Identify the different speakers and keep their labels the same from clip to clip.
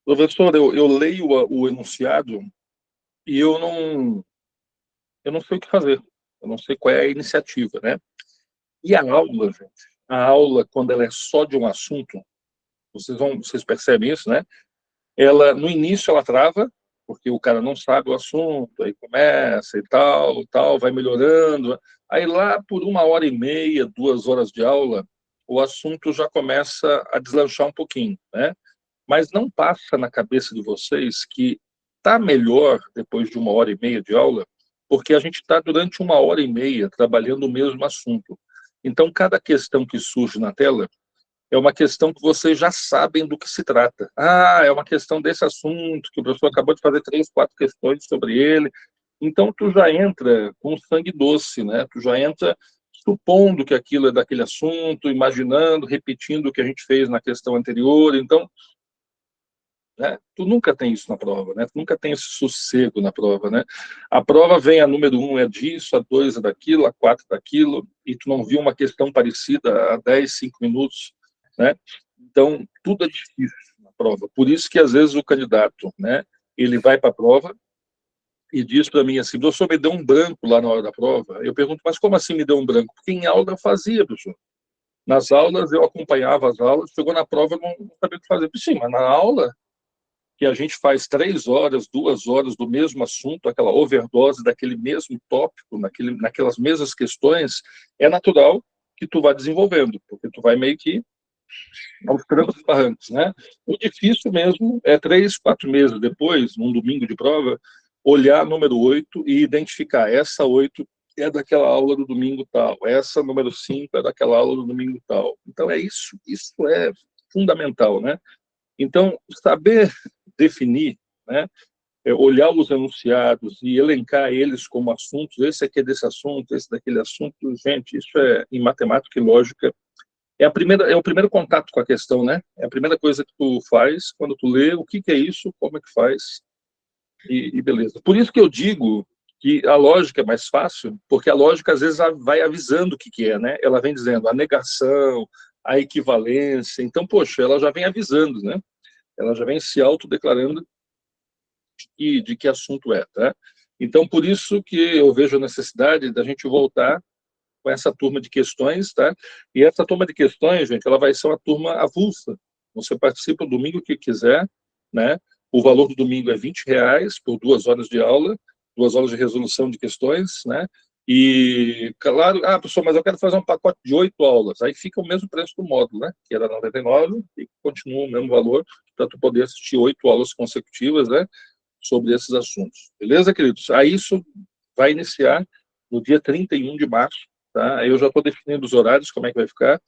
Speaker 1: Professor, eu leio o enunciado e eu não sei o que fazer. Eu não sei qual é a iniciativa, né? E a aula, gente, a aula, quando ela é só de um assunto, vocês percebem isso, né? Ela, no início, ela trava, porque o cara não sabe o assunto, aí começa e tal, vai melhorando. Aí lá por 1 hora e meia, 2 horas de aula, o assunto já começa a deslanchar um pouquinho, né? Mas não passa na cabeça de vocês que está melhor depois de 1 hora e meia de aula, porque a gente está durante 1 hora e meia trabalhando o mesmo assunto. Então, cada questão que surge na tela é uma questão que vocês já sabem do que se trata. Ah, é uma questão desse assunto, que o professor acabou de fazer 3, 4 questões sobre ele. Então, tu já entra com sangue doce, né? Tu já entra supondo que aquilo é daquele assunto, imaginando, repetindo o que a gente fez na questão anterior. Então, né? Tu nunca tem isso na prova, né? Tu nunca tem esse sossego na prova, né? A prova vem a número 1 é disso, a 2 é daquilo, a 4 é daquilo, e tu não viu uma questão parecida há 10, 5 minutos, né? Então, tudo é difícil na prova. Por isso que, às vezes, o candidato, né, ele vai para a prova e diz para mim assim, professor, me deu um branco lá na hora da prova. Eu pergunto, mas como assim me deu um branco? Porque em aula eu fazia, professor. Nas aulas, eu acompanhava as aulas, chegou na prova, eu não sabia o que fazer. Sim, mas na aula que a gente faz 3 horas, 2 horas do mesmo assunto, aquela overdose daquele mesmo tópico, naquelas mesmas questões, é natural que tu vá desenvolvendo, porque tu vai meio que aos trancos e barrancos, né? O difícil mesmo é 3, 4 meses depois, num domingo de prova, olhar número 8 e identificar essa 8 é daquela aula do domingo tal, essa número 5 é daquela aula do domingo tal. Então é isso é fundamental, né? Então, saber definir, né, olhar os enunciados e elencar eles como assuntos, esse aqui é desse assunto, esse daquele assunto, gente, isso é, em matemática e lógica, é o primeiro contato com a questão, né? É a primeira coisa que tu faz quando tu lê o que é isso, como é que faz, e beleza. Por isso que eu digo que a lógica é mais fácil, porque a lógica às vezes vai avisando o que é, né? Ela vem dizendo a negação, a equivalência, então, poxa, ela já vem avisando, né? Ela já vem se autodeclarando de que assunto é, tá? Então, por isso que eu vejo a necessidade da gente voltar com essa turma de questões, tá? E essa turma de questões, gente, ela vai ser uma turma avulsa. Você participa o domingo que quiser, né? O valor do domingo é R$ 20 por 2 horas de aula, 2 horas de resolução de questões, né? E, claro, professor, mas eu quero fazer um pacote de 8 aulas. Aí fica o mesmo preço do módulo, né? Que era 99 e continua o mesmo valor para tu poder assistir 8 aulas consecutivas, né? Sobre esses assuntos. Beleza, queridos? Aí isso vai iniciar no dia 31 de março, tá? Eu já estou definindo os horários, como é que vai ficar,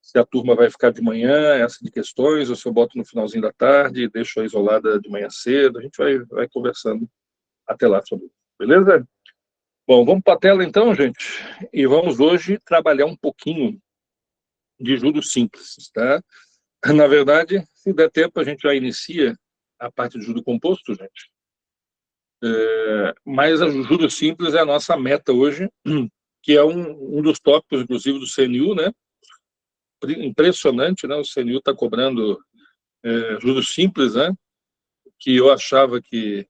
Speaker 1: se a turma vai ficar de manhã, essa de questões, ou se eu boto no finalzinho da tarde, deixo a isolada de manhã cedo, a gente vai conversando até lá sobre isso. Beleza? Bom, vamos para a tela então, gente, e vamos hoje trabalhar um pouquinho de juros simples, tá? Na verdade, se der tempo, a gente já inicia a parte de juro composto, gente. Mas a juros simples é a nossa meta hoje, que é um dos tópicos, inclusive, do CNU, né? Impressionante, né? O CNU está cobrando juros simples, né? Que eu achava que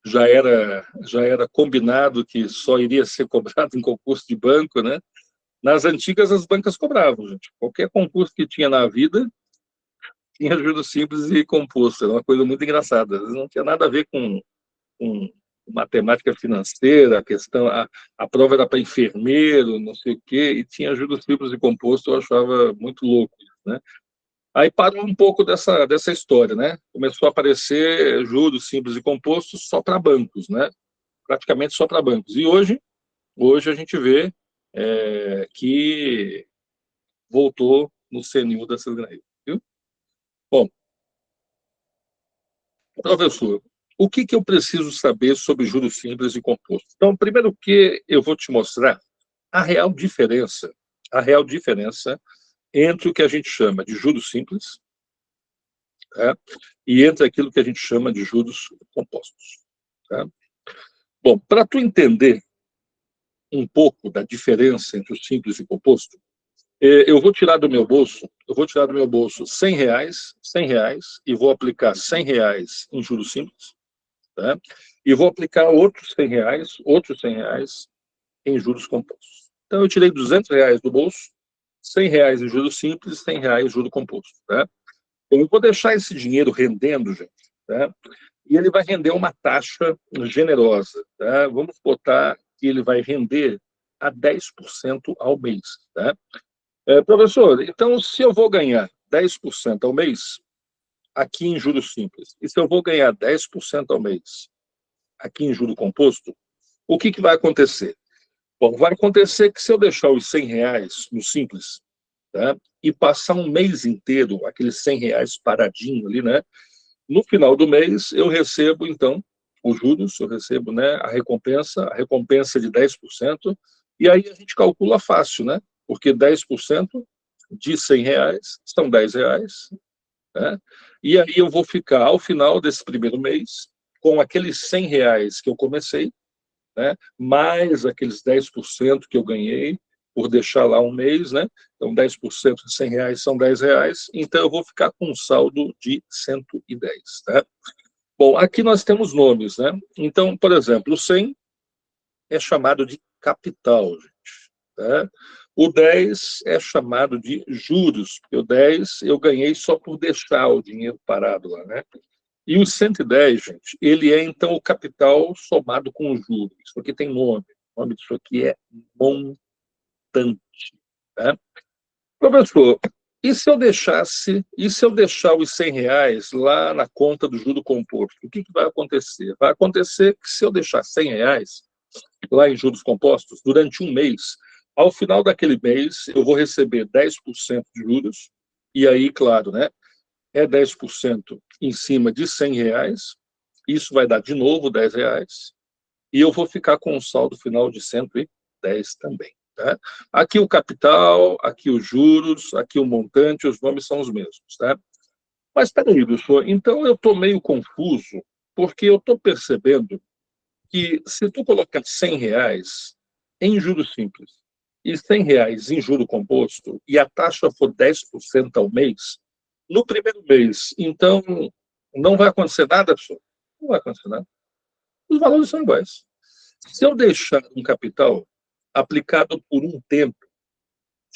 Speaker 1: já era combinado que só iria ser cobrado em concurso de banco, né? Nas antigas, as bancas cobravam, gente. Qualquer concurso que tinha na vida tinha juros simples e composto. Era uma coisa muito engraçada. Não tinha nada a ver com matemática financeira, a prova era para enfermeiro, não sei o quê, e tinha juros simples e composto, eu achava muito louco, né? Aí parou um pouco dessa história, né? Começou a aparecer juros simples e compostos só para bancos, né? Praticamente só para bancos. E hoje a gente vê que voltou no CNU da Cidadania, viu? Bom, professor, o que eu preciso saber sobre juros simples e compostos? Então, primeiro que eu vou te mostrar a real diferença, a real diferença entre o que a gente chama de juros simples, tá? E entre aquilo que a gente chama de juros compostos, tá? Bom, para tu entender um pouco da diferença entre o simples e o composto, eu vou tirar do meu bolso eu vou tirar do meu bolso R$ 100, e vou aplicar R$ 100 em juros simples, tá? E vou aplicar outros R$ 100 em juros compostos. Então, eu tirei R$ 200 do bolso, R$ 100 em juros simples, R$ 100 em juros compostos, tá? Então, eu vou deixar esse dinheiro rendendo, gente, tá? E ele vai render uma taxa generosa, tá? Vamos botar que ele vai render a 10% ao mês, tá? Professor, então, se eu vou ganhar 10% ao mês, aqui em juros simples, e se eu vou ganhar 10% ao mês, aqui em juro composto, o que vai acontecer? Bom, vai acontecer que se eu deixar os R$ 100 no simples, tá, e passar um mês inteiro, aqueles R$ 100 paradinho ali, né? No final do mês, eu recebo, então, os juros, eu recebo, né, a recompensa de 10%, e aí a gente calcula fácil, né? Porque 10% de R$ 100 são R$ 10, né? E aí eu vou ficar, ao final desse primeiro mês, com aqueles R$ 100 que eu comecei, né, mais aqueles 10% que eu ganhei por deixar lá um mês, né? Então, 10% de R$ 100 são R$ 10, então eu vou ficar com um saldo de 110, tá? Bom, aqui nós temos nomes, né? Então, por exemplo, o 100 é chamado de capital, gente, tá? O 10 é chamado de juros, porque o 10 eu ganhei só por deixar o dinheiro parado lá, né? E o 110, gente, ele é, então, o capital somado com o juros. Isso aqui tem nome. O nome disso aqui é montante, né? Professor, e se eu deixar os R$ 100 lá na conta do juro composto? O que vai acontecer? Vai acontecer que se eu deixar R$ 100 lá em juros compostos durante um mês, ao final daquele mês eu vou receber 10% de juros, e aí, claro, né? É 10% em cima de R$ 100, isso vai dar de novo R$ 10, e eu vou ficar com um saldo final de 110 também, tá? Aqui o capital, aqui os juros, aqui o montante, os nomes são os mesmos, tá? Mas peraí, professor, então eu estou meio confuso, porque eu estou percebendo que se tu colocar R$ 100 em juros simples e R$ 100 em juro composto, e a taxa for 10% ao mês, no primeiro mês, então, não vai acontecer nada, professor? Não vai acontecer nada. Os valores são iguais. Se eu deixar um capital aplicado por um tempo,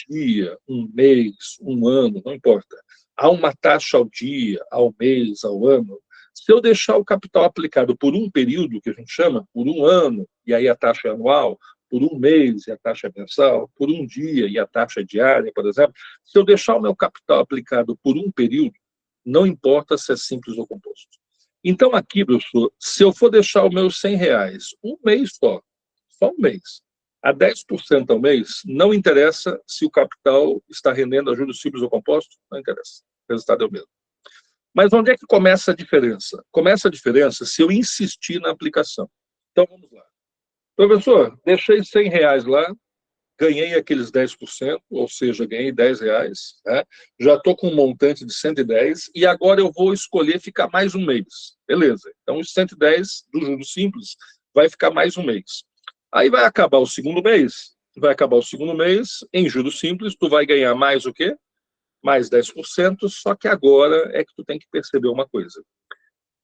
Speaker 1: dia, um mês, um ano, não importa, há uma taxa ao dia, ao mês, ao ano, se eu deixar o capital aplicado por um período, que a gente chama, por um ano, e aí a taxa é anual, por um mês e a taxa é mensal, por um dia e a taxa é diária, por exemplo, se eu deixar o meu capital aplicado por um período, não importa se é simples ou composto. Então, aqui, professor, se eu for deixar os meus R$ 100 um mês só um mês, a 10% ao mês, não interessa se o capital está rendendo a juros simples ou compostos, não interessa. O resultado é o mesmo. Mas onde é que começa a diferença? Começa a diferença se eu insistir na aplicação. Então, vamos lá. Professor, deixei R$ 100 lá, ganhei aqueles 10%, ou seja, ganhei R$ 10, né? Já estou com um montante de 110, e agora eu vou escolher ficar mais um mês. Beleza. Então, os 110 do juros simples vai ficar mais um mês. Aí vai acabar o segundo mês, em juros simples, tu vai ganhar mais o quê? Mais 10%, só que agora é que tu tem que perceber uma coisa.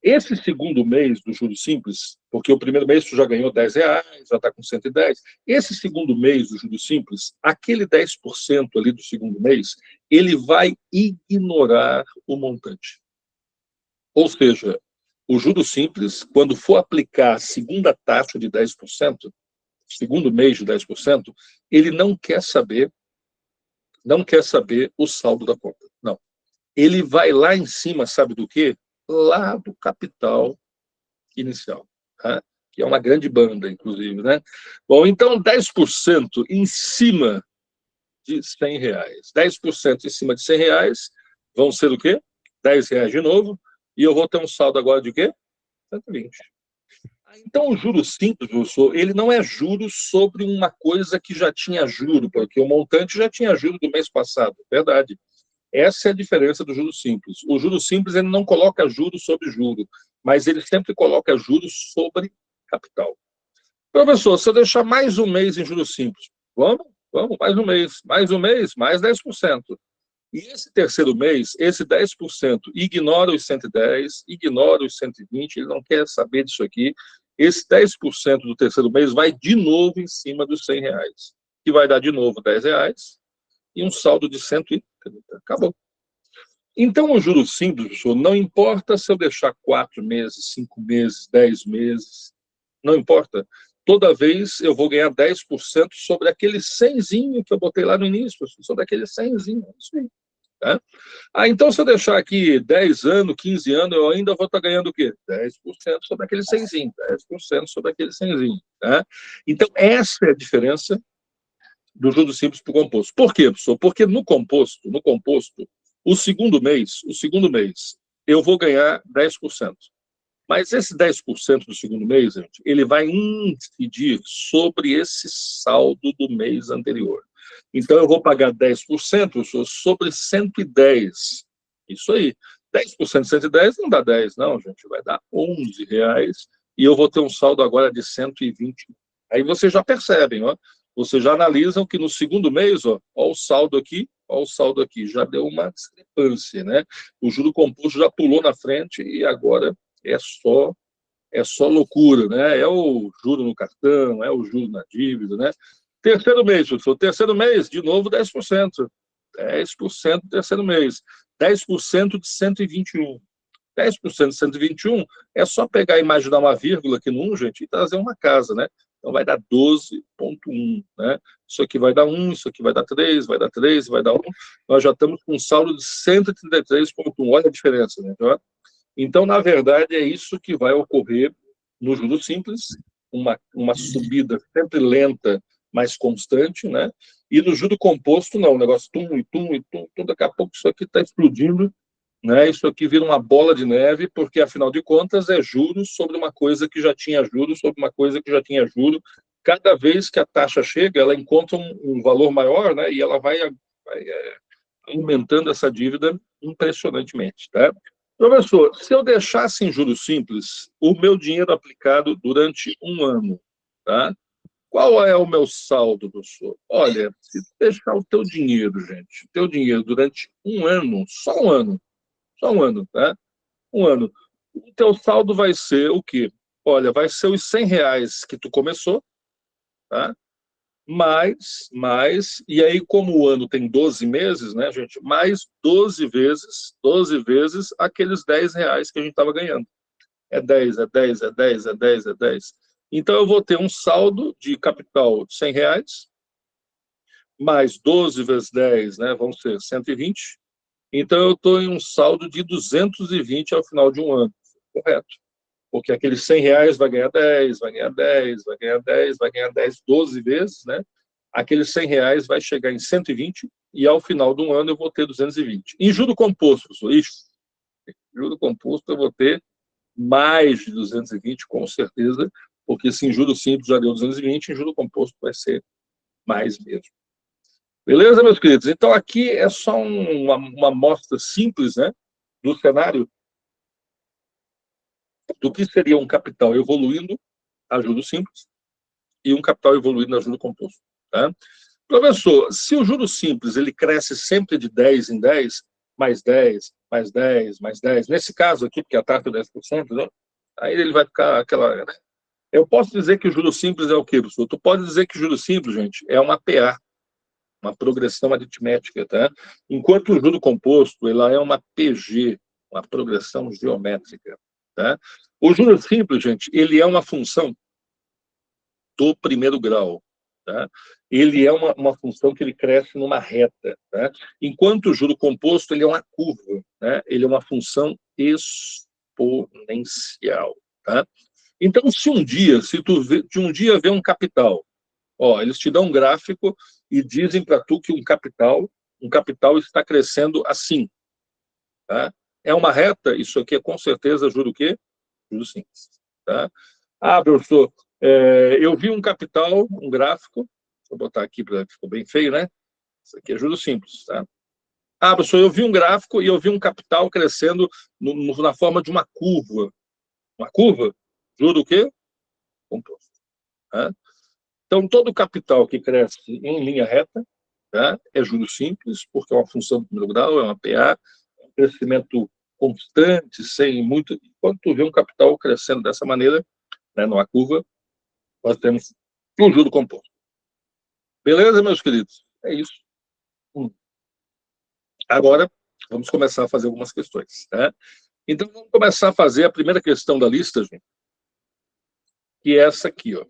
Speaker 1: Esse segundo mês do juros simples, porque o primeiro mês tu já ganhou R$ 10, já está com 110, esse segundo mês do juros simples, aquele 10% ali do segundo mês, ele vai ignorar o montante. Ou seja, o juros simples, quando for aplicar a segunda taxa de 10%, segundo mês de 10%, ele não quer saber o saldo da conta. Não. Ele vai lá em cima, sabe do quê? Lá do capital inicial, tá? Que é uma grande banda, inclusive, né? Bom, então 10% em cima de R$ 100. 10% em cima de R$ 100 vão ser o quê? R$ 10 de novo, e eu vou ter um saldo agora de quê? 120. Então, o juros simples, professor, ele não é juros sobre uma coisa que já tinha juro, porque o montante já tinha juro do mês passado, verdade. Essa é a diferença do juros simples. O juros simples, ele não coloca juros sobre juro, mas ele sempre coloca juros sobre capital. Professor, se eu deixar mais um mês em juros simples, vamos, mais um mês, mais 10%. E esse terceiro mês, esse 10%, ignora os 110, ignora os 120, ele não quer saber disso aqui. Esse 10% do terceiro mês vai de novo em cima dos R$ 100, que vai dar de novo R$ 10 e um saldo de 130. Acabou. Então, o juros simples, professor, não importa se eu deixar 4 meses, 5 meses, 10 meses, não importa. Toda vez eu vou ganhar 10% sobre aquele 100zinho que eu botei lá no início, sobre aquele 100zinho. Isso aí. Tá? Então, se eu deixar aqui 10 anos, 15 anos, eu ainda vou estar ganhando o quê? 10% sobre aquele 100zinho, 10% sobre aquele 100zinho. Tá? Então, essa é a diferença do juros simples para o composto. Por quê, professor? Porque no composto, o segundo mês, eu vou ganhar 10%. Mas esse 10% do segundo mês, gente, ele vai incidir sobre esse saldo do mês anterior. Então, eu vou pagar 10% sobre 110. Isso aí. 10% de 110 não dá 10, não, gente. Vai dar R$ 11. E eu vou ter um saldo agora de 120. Aí vocês já percebem, ó. Vocês já analisam que no segundo mês, ó o saldo aqui, ó o saldo aqui. Já deu uma discrepância, né? O juro composto já pulou na frente e agora é só loucura, né? É o juro no cartão, é o juro na dívida, né? Terceiro mês, professor. Terceiro mês, de novo, 10%. 10% do terceiro mês. 10% de 121. 10% de 121 é só pegar e imaginar uma vírgula aqui no 1, gente, e trazer uma casa, né? Então vai dar 12,1, né? Isso aqui vai dar 1, isso aqui vai dar 3, vai dar 3, vai dar 1. Nós já estamos com um saldo de 133,1. Olha a diferença, né? Então, na verdade, é isso que vai ocorrer no juros simples, uma subida sempre lenta, mas constante, né? E no juro composto, não, o negócio tum e tum e tum, daqui a pouco isso aqui está explodindo, né? Isso aqui vira uma bola de neve, porque, afinal de contas, é juros sobre uma coisa que já tinha juros, sobre uma coisa que já tinha juros. Cada vez que a taxa chega, ela encontra um valor maior, né? E ela vai aumentando essa dívida impressionantemente, tá? Professor, se eu deixasse em juros simples o meu dinheiro aplicado durante um ano, tá? Qual é o meu saldo, professor? Olha, se deixar o teu dinheiro, gente, teu dinheiro durante um ano, só um ano, tá? Um ano. O teu saldo vai ser o quê? Olha, vai ser os R$ 100 que tu começou, tá? E aí, como o ano tem 12 meses, né, gente? Mais 12 vezes aqueles R$ 10 que a gente estava ganhando. É 10, é 10, é 10, é 10, é 10. Então, eu vou ter um saldo de capital de R$ 100, mais 12 vezes 10, né, vão ser 120. Então, eu estou em um saldo de 220 ao final de um ano. Correto. Porque aqueles R$ 100 vai ganhar 10, vai ganhar 10, vai ganhar 10, vai ganhar 10, 12 vezes, né? Aqueles R$ 100 vai chegar em 120 e ao final do ano eu vou ter 220. Em juro composto, professor, isso. Juro composto eu vou ter mais de 220, com certeza, porque se em juro simples já deu 220, em juro composto vai ser mais mesmo. Beleza, meus queridos? Então aqui é só uma amostra simples, né, do cenário do que seria um capital evoluindo a juros simples e um capital evoluído a juro composto. Tá? Professor, se o juro simples ele cresce sempre de 10 em 10, mais 10, mais 10, mais 10, nesse caso aqui, porque a taxa é 10%, né? Aí ele vai ficar aquela... Né? Eu posso dizer que o juro simples é o quê, professor? Tu pode dizer que o juro simples, gente, é uma PA, uma progressão aritmética, tá? Enquanto o juro composto, ela é uma PG, uma progressão geométrica, tá? O juro simples, gente, ele é uma função do primeiro grau, tá? Ele é uma função que ele cresce numa reta, tá? Enquanto o juro composto, ele é uma curva, né? Ele é uma função exponencial, tá? Então, se tu um dia vê um capital, ó, eles te dão um gráfico e dizem para tu que um capital está crescendo assim, tá? É uma reta, isso aqui é com certeza juro o quê? Juro simples, tá? Ah, professor, eu vi um capital, um gráfico, vou botar aqui, ficou bem feio, né? Isso aqui é juros simples, tá? Ah, professor, eu vi um gráfico e eu vi um capital crescendo na forma de uma curva. Uma curva? Juro o quê? Composto. Tá? Então, todo capital que cresce em linha reta, tá? É juros simples, porque é uma função do primeiro grau, é uma PA, é um crescimento constante, sem muito... Quando tu vê um capital crescendo dessa maneira, né, numa curva, nós temos um juro composto. Beleza, meus queridos? É isso. Agora, vamos começar a fazer algumas questões, né? Então, vamos começar a fazer a primeira questão da lista, gente, que é essa aqui, ó.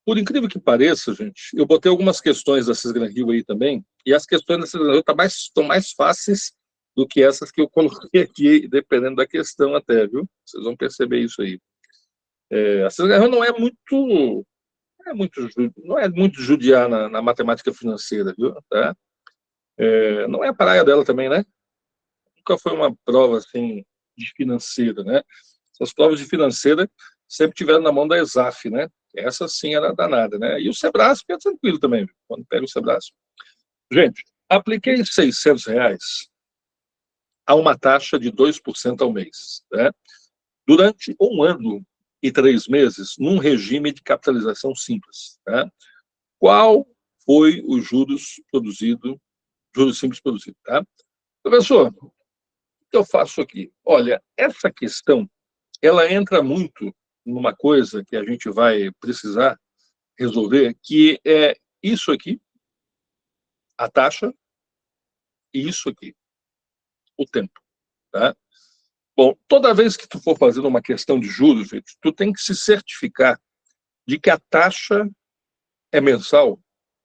Speaker 1: Por incrível que pareça, gente, eu botei algumas questões da Cisgran Rio aí também, e as questões da Cisgran Rio estão mais fáceis do que essas que eu coloquei aqui, dependendo da questão até, viu? Vocês vão perceber isso aí. A Cisgran Rio não é muito judiar na matemática financeira, viu? Tá? Não é a praia dela também, né? Nunca foi uma prova assim de financeira, né? Essas provas de financeira sempre tiveram na mão da ESAF, né? Essa sim era danada, né? E o Sebrasp é tranquilo também, quando pega o Sebrasp. Gente, apliquei R$ 600 a uma taxa de 2% ao mês, né? Durante 1 ano e 3 meses, num regime de capitalização simples, né? Qual foi o juros simples produzido, tá? Professor, o que eu faço aqui? Olha, essa questão, ela entra muito numa coisa que a gente vai precisar resolver, que é isso aqui, a taxa, e isso aqui, o tempo, tá? Bom, toda vez que tu for fazendo uma questão de juros, gente, tu tem que se certificar de que a taxa é mensal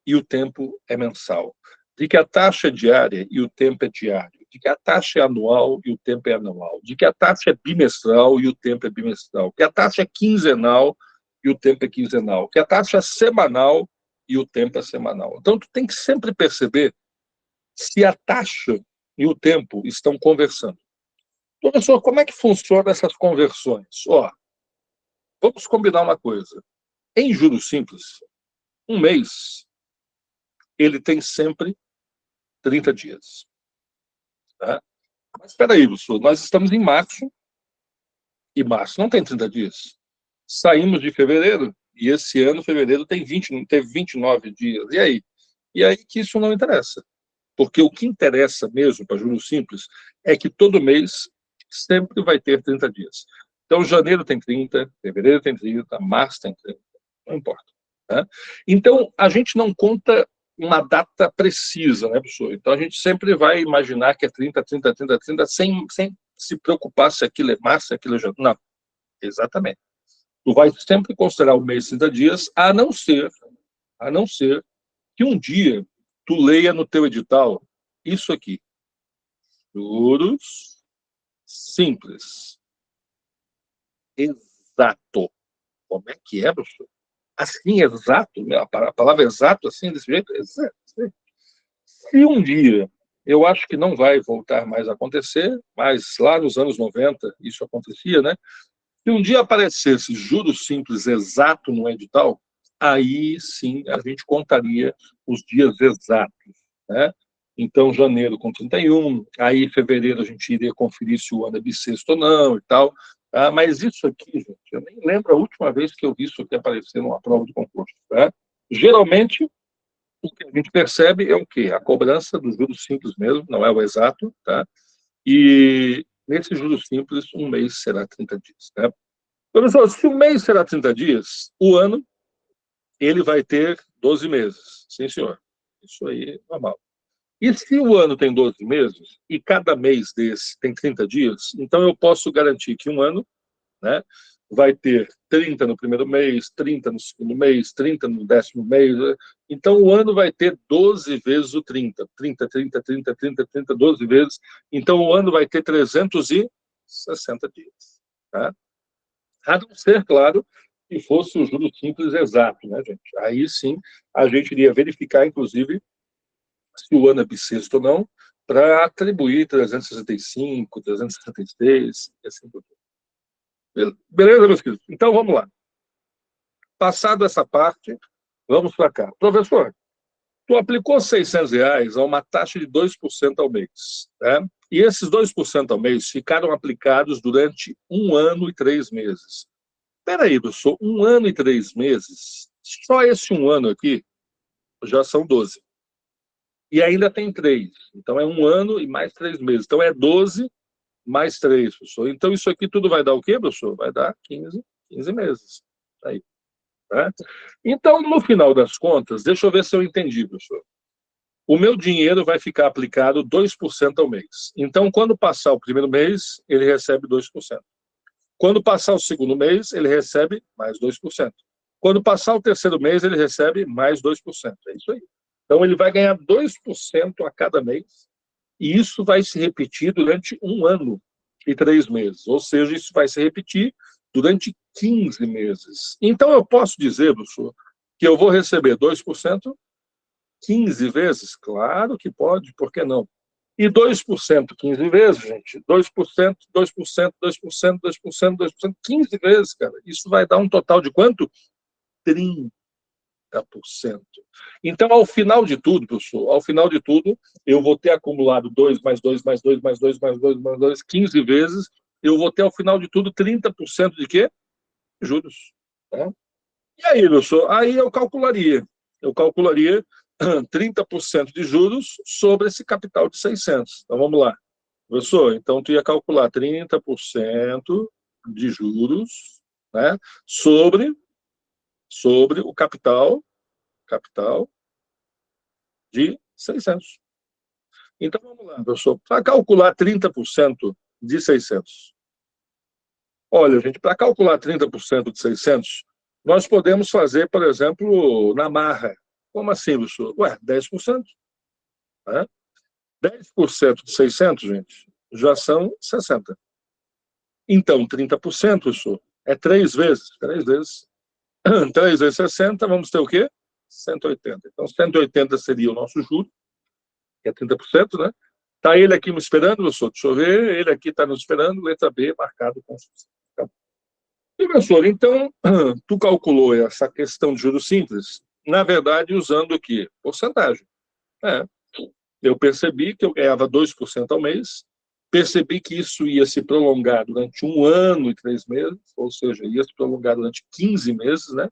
Speaker 1: e o tempo é mensal, de que a taxa é diária e o tempo é diário, de que a taxa é anual e o tempo é anual, de que a taxa é bimestral e o tempo é bimestral, que a taxa é quinzenal e o tempo é quinzenal, que a taxa é semanal e o tempo é semanal. Então, tu tem que sempre perceber se a taxa e o tempo estão conversando. Professor, como é que funcionam essas conversões? Ó, vamos combinar uma coisa. Em juros simples, um mês, ele tem sempre 30 dias. Tá? Mas espera aí, professor, nós estamos em março, e março não tem 30 dias. Saímos de fevereiro, e esse ano, fevereiro, teve 29 dias. E aí? E aí que isso não interessa. Porque o que interessa mesmo para juros simples é que todo mês sempre vai ter 30 dias. Então, janeiro tem 30, fevereiro tem 30, março tem 30, não importa. Né? Então, a gente não conta uma data precisa, né, professor? Então, a gente sempre vai imaginar que é 30, 30, 30, 30, sem se preocupar se aquilo é março, se aquilo é janeiro. Não, exatamente. Tu vai sempre considerar o mês 30 dias, a não ser que um dia tu leia no teu edital isso aqui. Juros simples. Exato. Como é que é, professor? Assim, exato? A palavra exato, assim, desse jeito? Exato. Se um dia, eu acho que não vai voltar mais a acontecer, mas lá nos anos 90 isso acontecia, né? Se um dia aparecesse juros simples exato no edital, aí sim a gente contaria os dias exatos, né? Então, janeiro com 31, aí fevereiro a gente iria conferir se o ano é bissexto ou não e tal. Tá? Mas isso aqui, gente, eu nem lembro a última vez que eu vi isso aqui aparecer numa prova de concurso. Tá? Geralmente, o que a gente percebe é o quê? A cobrança dos juros simples mesmo, não é o exato, tá? E nesses juros simples, um mês será 30 dias. Né? Professor, se o mês será 30 dias, o ano ele vai ter 12 meses. Sim, senhor. Isso aí é normal. E se o ano tem 12 meses e cada mês desse tem 30 dias, então eu posso garantir que um ano, né, vai ter 30 no primeiro mês, 30 no segundo mês, 30 no 10º mês. Então o ano vai ter 12 vezes o 30. 30, 30, 30, 30, 30, 12 vezes. Então o ano vai ter 360 dias. Tá? A não ser, claro, que fosse o juros simples exato, né, gente? Aí sim a gente iria verificar, inclusive, se o ano é bissexto ou não, para atribuir 365, 366, e assim por diante. Beleza, meus queridos? Então, vamos lá. Passado essa parte, vamos para cá. Professor, tu aplicou R$ 600 a uma taxa de 2% ao mês, né? E esses 2% ao mês ficaram aplicados durante 1 ano e 3 meses. Espera aí, professor, 1 ano e 3 meses? Só esse 1 ano aqui já são 12. e ainda tem 3. Então, é 1 ano e mais 3 meses. Então, é 12 mais 3, professor. Então, isso aqui tudo vai dar o quê, professor? Vai dar 15 meses. Aí, tá? Então, no final das contas, deixa eu ver se eu entendi, professor. O meu dinheiro vai ficar aplicado 2% ao mês. Então, quando passar o primeiro mês, ele recebe 2%. Quando passar o segundo mês, ele recebe mais 2%. Quando passar o terceiro mês, ele recebe mais 2%. É isso aí. Então, ele vai ganhar 2% a cada mês, e isso vai se repetir durante 1 ano e 3 meses. Ou seja, isso vai se repetir durante 15 meses. Então, eu posso dizer, professor, que eu vou receber 2% 15 vezes? Claro que pode, por que não? E 2% 15 vezes, gente, 2%, 2%, 2%, 2%, 2%, 15 vezes, cara. Isso vai dar um total de quanto? 30%. Então, ao final de tudo, professor, ao final de tudo, eu vou ter acumulado 2 mais 2 mais 2 mais 2 mais 2 mais 2, 15 vezes, eu vou ter, ao final de tudo, 30% de quê? Juros. Tá? E aí, professor? Aí eu calcularia 30% de juros sobre esse capital de 600. Então, vamos lá. Professor, então tu ia calcular 30% de juros, né, sobre o capital de 600. Então, vamos lá, professor. Para calcular 30% de 600. Olha, gente, para calcular 30% de 600, nós podemos fazer, por exemplo, na marra. Como assim, professor? Ué, 10%. Né? 10% de 600, gente, já são 60. Então, 30%, professor, é 3 vezes. 3 vezes. 3 vezes 60, vamos ter o quê? 180. Então, 180 seria o nosso juro, que é 30%, né? Está ele aqui me esperando, professor? Deixa eu ver. Ele aqui está nos esperando, letra B, marcado com sucesso. E, professor, então, tu calculou essa questão de juros simples, na verdade, usando o quê? Porcentagem. É. Eu percebi que eu ganhava 2% ao mês, percebi que isso ia se prolongar durante 1 ano e 3 meses, ou seja, ia se prolongar durante 15 meses, né?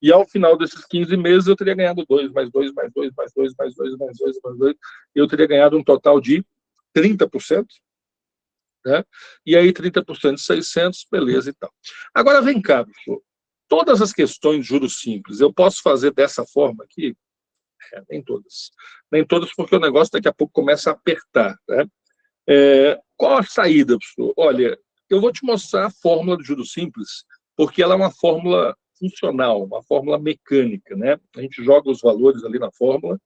Speaker 1: E ao final desses 15 meses eu teria ganhado 2, mais 2, mais 2, mais 2, mais 2, mais 2, mais 2. Eu teria ganhado um total de 30%, né? E aí 30% de 600, beleza e tal. Agora vem cá, professor. Todas as questões de juros simples, eu posso fazer dessa forma aqui? Nem todas. Nem todas, porque o negócio daqui a pouco começa a apertar, né? Qual a saída, professor? Olha, eu vou te mostrar a fórmula de juros simples, porque ela é uma fórmula funcional, uma fórmula mecânica, né? A gente joga os valores ali na fórmula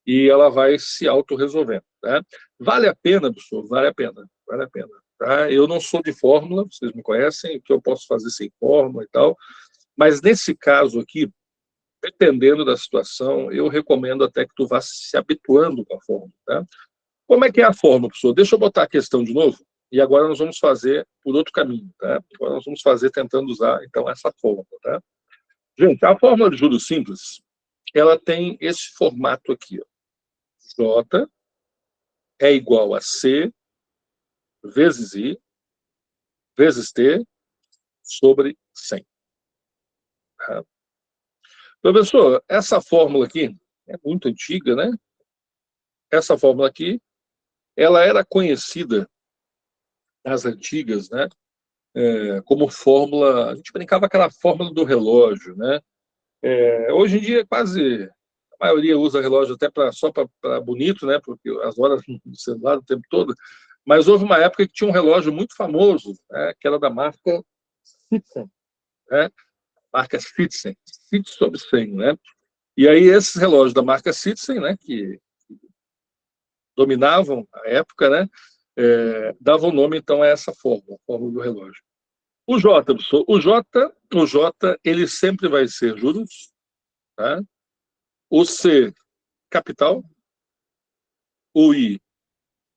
Speaker 1: e ela vai se autorresolvendo, né? Vale a pena, professor? Vale a pena, vale a pena. Tá? Eu não sou de fórmula, vocês me conhecem, o que eu posso fazer sem fórmula e tal, mas nesse caso aqui, dependendo da situação, eu recomendo até que tu vá se habituando com a fórmula, tá? Como é que é a fórmula, professor? Deixa eu botar a questão de novo, e agora nós vamos fazer por outro caminho, tá? Agora nós vamos fazer tentando usar, então, essa fórmula, tá? Gente, a fórmula de juros simples, ela tem esse formato aqui, ó. J é igual a C vezes I vezes T sobre 100. Tá? Professor, essa fórmula aqui é muito antiga, né? Essa fórmula aqui, ela era conhecida nas antigas, né? Como fórmula, a gente brincava aquela fórmula do relógio, né? Hoje em dia quase a maioria usa relógio até só para bonito, né? Porque as horas no celular o tempo todo. Mas houve uma época que tinha um relógio muito famoso, né? Que era da marca Citizen, né? Marca Citizen, Citizen sobre 100, né? E aí esses relógios da marca Citizen, né? Que dominavam a época, né? Davam nome então a essa fórmula, a fórmula do relógio. O J, professor, o J, ele sempre vai ser juros, tá? O C, capital. O I,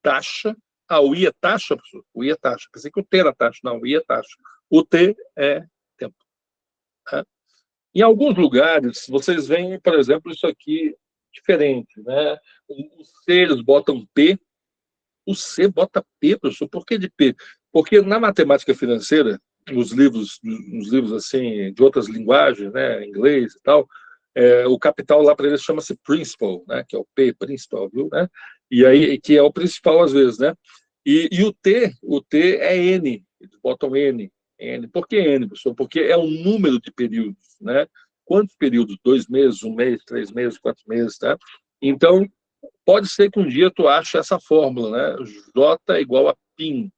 Speaker 1: taxa. O I é taxa, professor? O I é taxa. Pensei que o T era taxa. Não, o I é taxa. O T é tempo. Tá? Em alguns lugares, vocês veem, por exemplo, isso aqui diferente, né? O C, eles botam P. O C bota P, professor. Por que de P? Porque na matemática financeira, nos livros assim, de outras linguagens, né, inglês e tal, O capital lá para eles chama-se principal, né? Que é o P, principal, viu? Né? E aí, que é o principal às vezes, né? E o T é N, eles botam N. N. Por que N, professor? Porque é um número de períodos, né? Quantos períodos? 2 meses, 1 mês, 3 meses, 4 meses, tá? Então, pode ser que um dia tu ache essa fórmula, né? J é igual a PIN,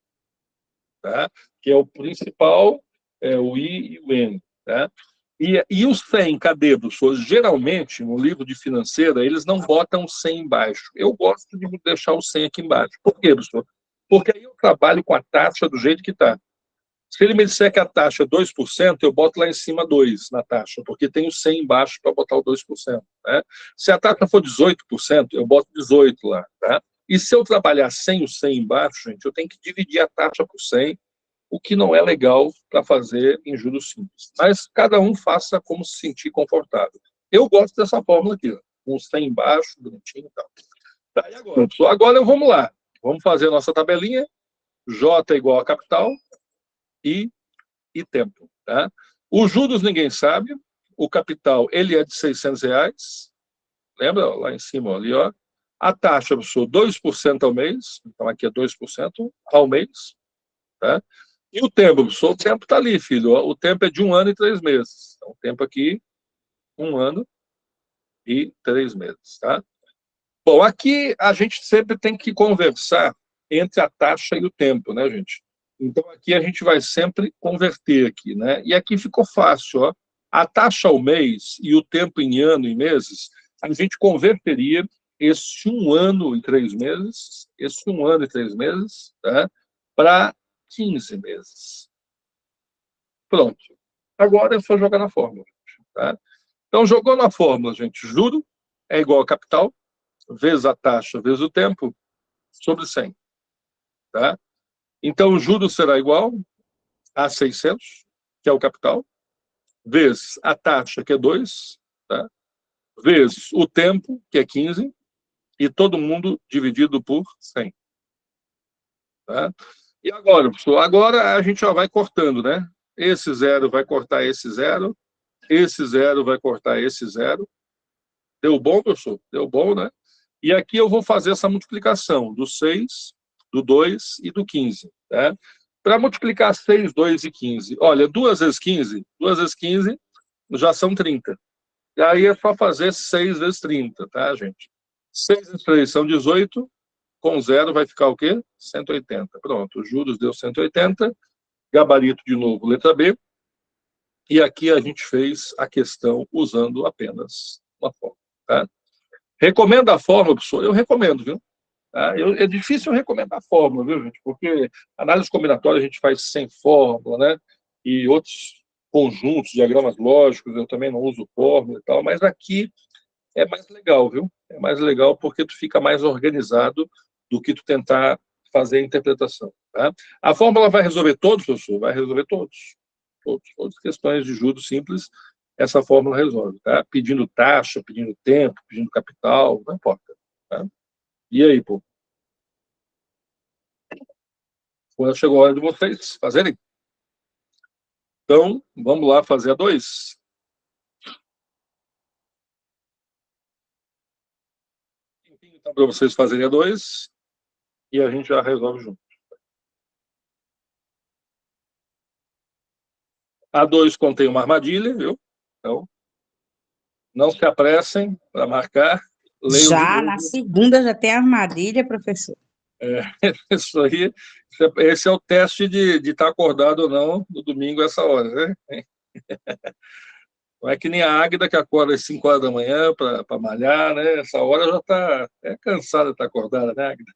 Speaker 1: tá? Que é o principal, o I e o N, tá? E os 100, cadê, professor? Geralmente, no livro de financeira, eles não botam 100 embaixo. Eu gosto de deixar o 100 aqui embaixo. Por quê, professor? Porque aí eu trabalho com a taxa do jeito que está. Se ele me disser que a taxa é 2%, eu boto lá em cima 2 na taxa, porque tem o 100 embaixo para botar o 2%. Né? Se a taxa for 18%, eu boto 18 lá. Tá? E se eu trabalhar sem o 100 embaixo, gente, eu tenho que dividir a taxa por 100, o que não é legal para fazer em juros simples. Mas cada um faça como se sentir confortável. Eu gosto dessa fórmula aqui, ó, com o 100 embaixo, bonitinho e tal. Tá, e agora? Agora vamos lá. Vamos fazer a nossa tabelinha. J é igual a capital, I e tempo. Tá? Os juros ninguém sabe. O capital ele é de R$ 600. Lembra? Lá em cima, ali, ó. A taxa, professor, 2% ao mês. Então, aqui é 2% ao mês. Tá? E o tempo, professor? O tempo está ali, filho. O tempo é de 1 ano e 3 meses. Então, o tempo aqui, 1 ano e 3 meses. Tá? Bom, aqui a gente sempre tem que conversar entre a taxa e o tempo, né, gente? Então, aqui a gente vai sempre converter aqui, né? E aqui ficou fácil, ó. A taxa ao mês e o tempo em ano e meses, a gente converteria esse 1 ano e 3 meses, tá? Para 15 meses. Pronto. Agora é só jogar na fórmula, tá? Então, jogou na fórmula, gente, juro é igual a capital, vezes a taxa, vezes o tempo, sobre 100. Tá? Então, o juros será igual a 600, que é o capital, vezes a taxa, que é 2, tá? Vezes o tempo, que é 15, e todo mundo dividido por 100. Tá? E agora, professor? Agora a gente já vai cortando, né? Esse zero vai cortar esse zero vai cortar esse zero. Deu bom, professor? Deu bom, né? E aqui eu vou fazer essa multiplicação do 6, do 2 e do 15. Tá? Para multiplicar 6, 2 e 15, olha, 2 vezes 15 já são 30. E aí é só fazer 6 vezes 30, tá, gente? 6 vezes 3 são 18, com zero vai ficar o quê? 180. Pronto, os juros deu 180, gabarito de novo, letra B. E aqui a gente fez a questão usando apenas uma forma. Tá? Recomendo a fórmula, professor? Eu recomendo, viu? Tá? É difícil eu recomendar a fórmula, viu, gente? Porque análise combinatória a gente faz sem fórmula, né? E outros conjuntos, diagramas lógicos, eu também não uso fórmula e tal, mas aqui é mais legal, viu? É mais legal porque tu fica mais organizado do que tu tentar fazer a interpretação, tá? A fórmula vai resolver todos, professor? Vai resolver todos. Todas as questões de juros simples, essa fórmula resolve, tá? Pedindo taxa, pedindo tempo, pedindo capital, não importa, tá? E aí, pô? Quando chegou a hora de vocês fazerem. Então, vamos lá fazer a 2. Então, para vocês fazerem a 2 e a gente já resolve junto. A 2 contém uma armadilha, viu? Então, não se apressem para marcar. Leiam de
Speaker 2: Já
Speaker 1: novo.
Speaker 2: na segunda já tem armadilha, professor.
Speaker 1: Isso aí, esse é o teste de estar acordado ou não no domingo, essa hora, né? Não é que nem a Águida que acorda às 5 horas da manhã para malhar, né? Essa hora já está cansada de estar acordada, né, Águida?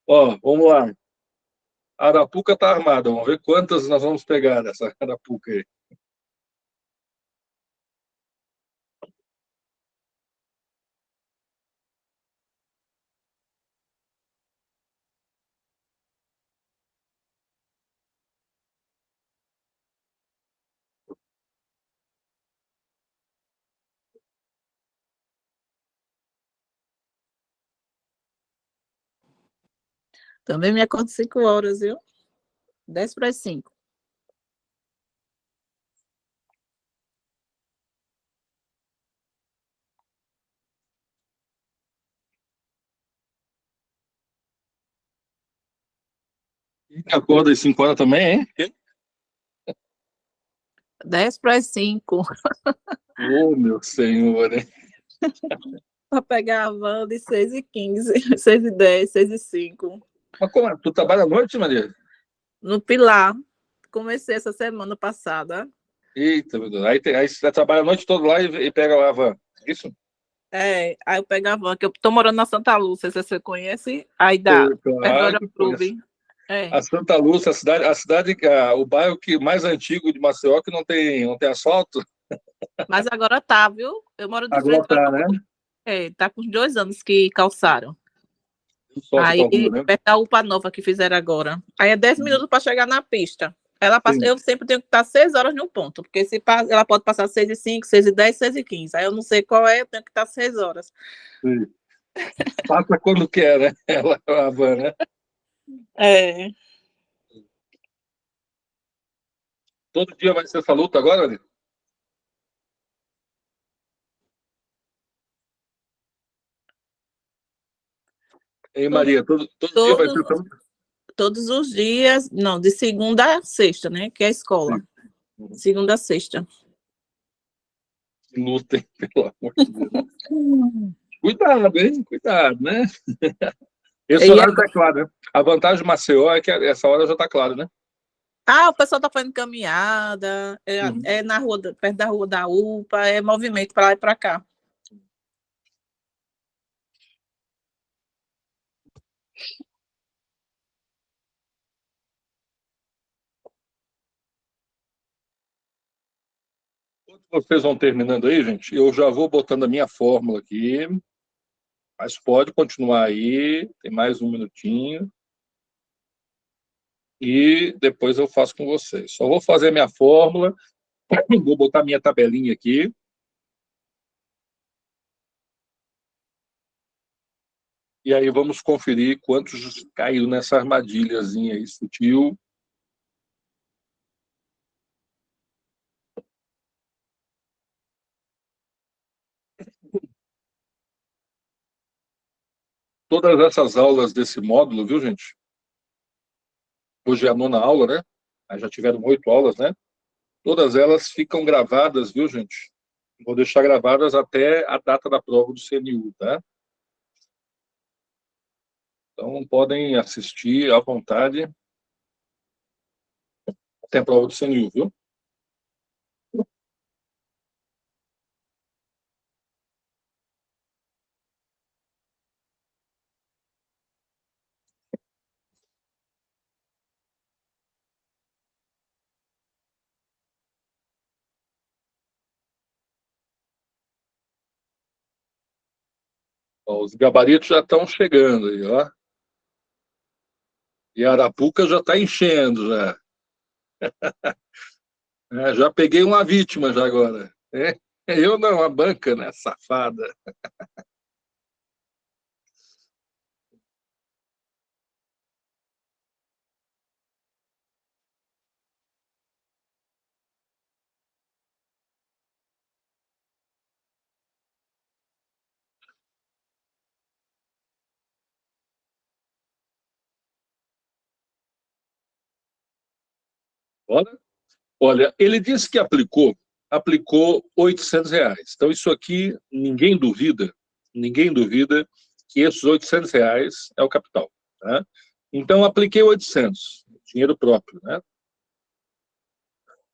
Speaker 1: Ó, vamos lá. A Arapuca está armada. Vamos ver quantas nós vamos pegar dessa Arapuca aí.
Speaker 3: Também me acordo 5 horas, viu? 10 para as 5.
Speaker 1: Acorda às 5 horas também, hein?
Speaker 3: 10 para as 5,
Speaker 1: Ô, meu senhor, hein?
Speaker 3: para pegar a van de 6h15, 6h10, 6h05.
Speaker 1: Mas como é? Tu trabalha à noite, Maria?
Speaker 3: No Pilar. Comecei essa semana passada.
Speaker 1: Eita, meu Deus. Aí você trabalha a noite toda lá e pega lá a van. É isso?
Speaker 3: Aí eu pego a van, que eu tô morando na Santa Lúcia, se você conhece, aí dá, perto do
Speaker 1: Claro que conheço.
Speaker 3: Aeroclube. É.
Speaker 1: A Santa Lúcia, o bairro mais antigo de Maceió que não tem asfalto,
Speaker 3: Mas agora tá, viu? Eu moro de
Speaker 1: agora
Speaker 3: frente ao
Speaker 1: tá, né?
Speaker 3: aeroporto. Tá com uns 2 anos que calçaram.
Speaker 1: Só que
Speaker 3: Aí,
Speaker 1: calcula, né?
Speaker 3: perto da UPA nova que fizeram agora. Aí é 10 minutos para chegar na pista.
Speaker 1: Sim,
Speaker 3: Eu sempre tenho que estar 6 horas no ponto, porque ela pode passar 6h05, 6h10, 6h15. Aí eu não sei qual é, eu tenho que estar 6 horas.
Speaker 1: sim. Passa quando quer, né? Ela, a van, né?
Speaker 3: É.
Speaker 1: Todo dia vai ser essa luta agora, né? Ei,
Speaker 3: Tudo,
Speaker 1: Maria, todo dia vai ser
Speaker 3: todos,
Speaker 1: essa luta?
Speaker 3: todos os dias, não, de segunda a sexta, né? Que é a escola.
Speaker 1: Sim.
Speaker 3: Segunda a sexta.
Speaker 1: Que luta, hein? Pelo amor de Deus. Cuidado, hein? Cuidado, né? Esse
Speaker 3: E
Speaker 1: horário tá claro, né? A vantagem de Maceió é que essa hora já tá claro, né?
Speaker 3: o pessoal tá fazendo caminhada,
Speaker 1: Uhum.
Speaker 3: é na rua, perto da rua da UPA, é movimento para lá e para cá.
Speaker 1: Enquanto vocês vão terminando aí, gente, eu já vou botando a minha fórmula aqui, mas pode continuar aí, tem mais um minutinho, e depois eu faço com vocês. Só vou fazer a minha fórmula, vou botar minha tabelinha aqui, e aí vamos conferir quantos caíram nessa armadilhazinha aí sutil. Todas essas aulas desse módulo, viu, gente? Hoje é a 9ª aula, né? Aí já tiveram 8 aulas, né? Todas elas ficam gravadas, viu, gente? Vou deixar gravadas até a data da prova do CNU, tá? Então, podem assistir à vontade até a prova do CNU, viu? Ó, os gabaritos já estão chegando aí, ó. E a Arapuca já está enchendo, já. É, já peguei uma vítima já agora. É, eu não, a banca, né? Safada. Olha, olha, ele disse que aplicou R$ 800. Então, isso aqui, ninguém duvida que esses R$ 800 é o capital. Tá? Então, apliquei 800, dinheiro próprio. Né?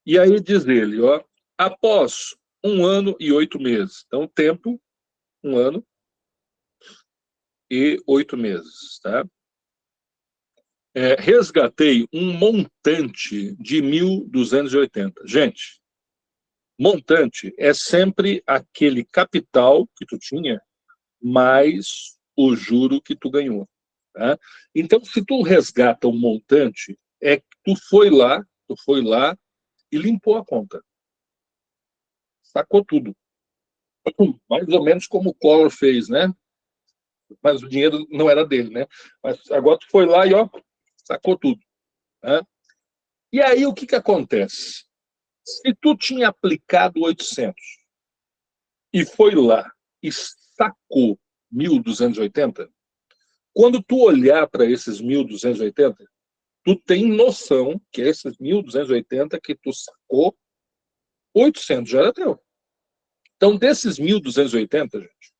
Speaker 1: E aí diz ele, ó, após 1 ano e 8 meses, então tempo, 1 ano e 8 meses, tá? Resgatei um montante de 1.280. Gente, montante é sempre aquele capital que tu tinha mais o juro que tu ganhou. Tá? Então, se tu resgata um montante, é que tu foi lá e limpou a conta. Sacou tudo. Mais ou menos como o Collor fez, né? Mas o dinheiro não era dele, né? Mas agora tu foi lá e, ó, sacou tudo. Né? E aí, o que que acontece? Se tu tinha aplicado 800 e foi lá e sacou 1.280, quando tu olhar para esses 1.280, tu tem noção que esses 1.280 que tu sacou, 800 já era teu. Então, desses 1.280, gente,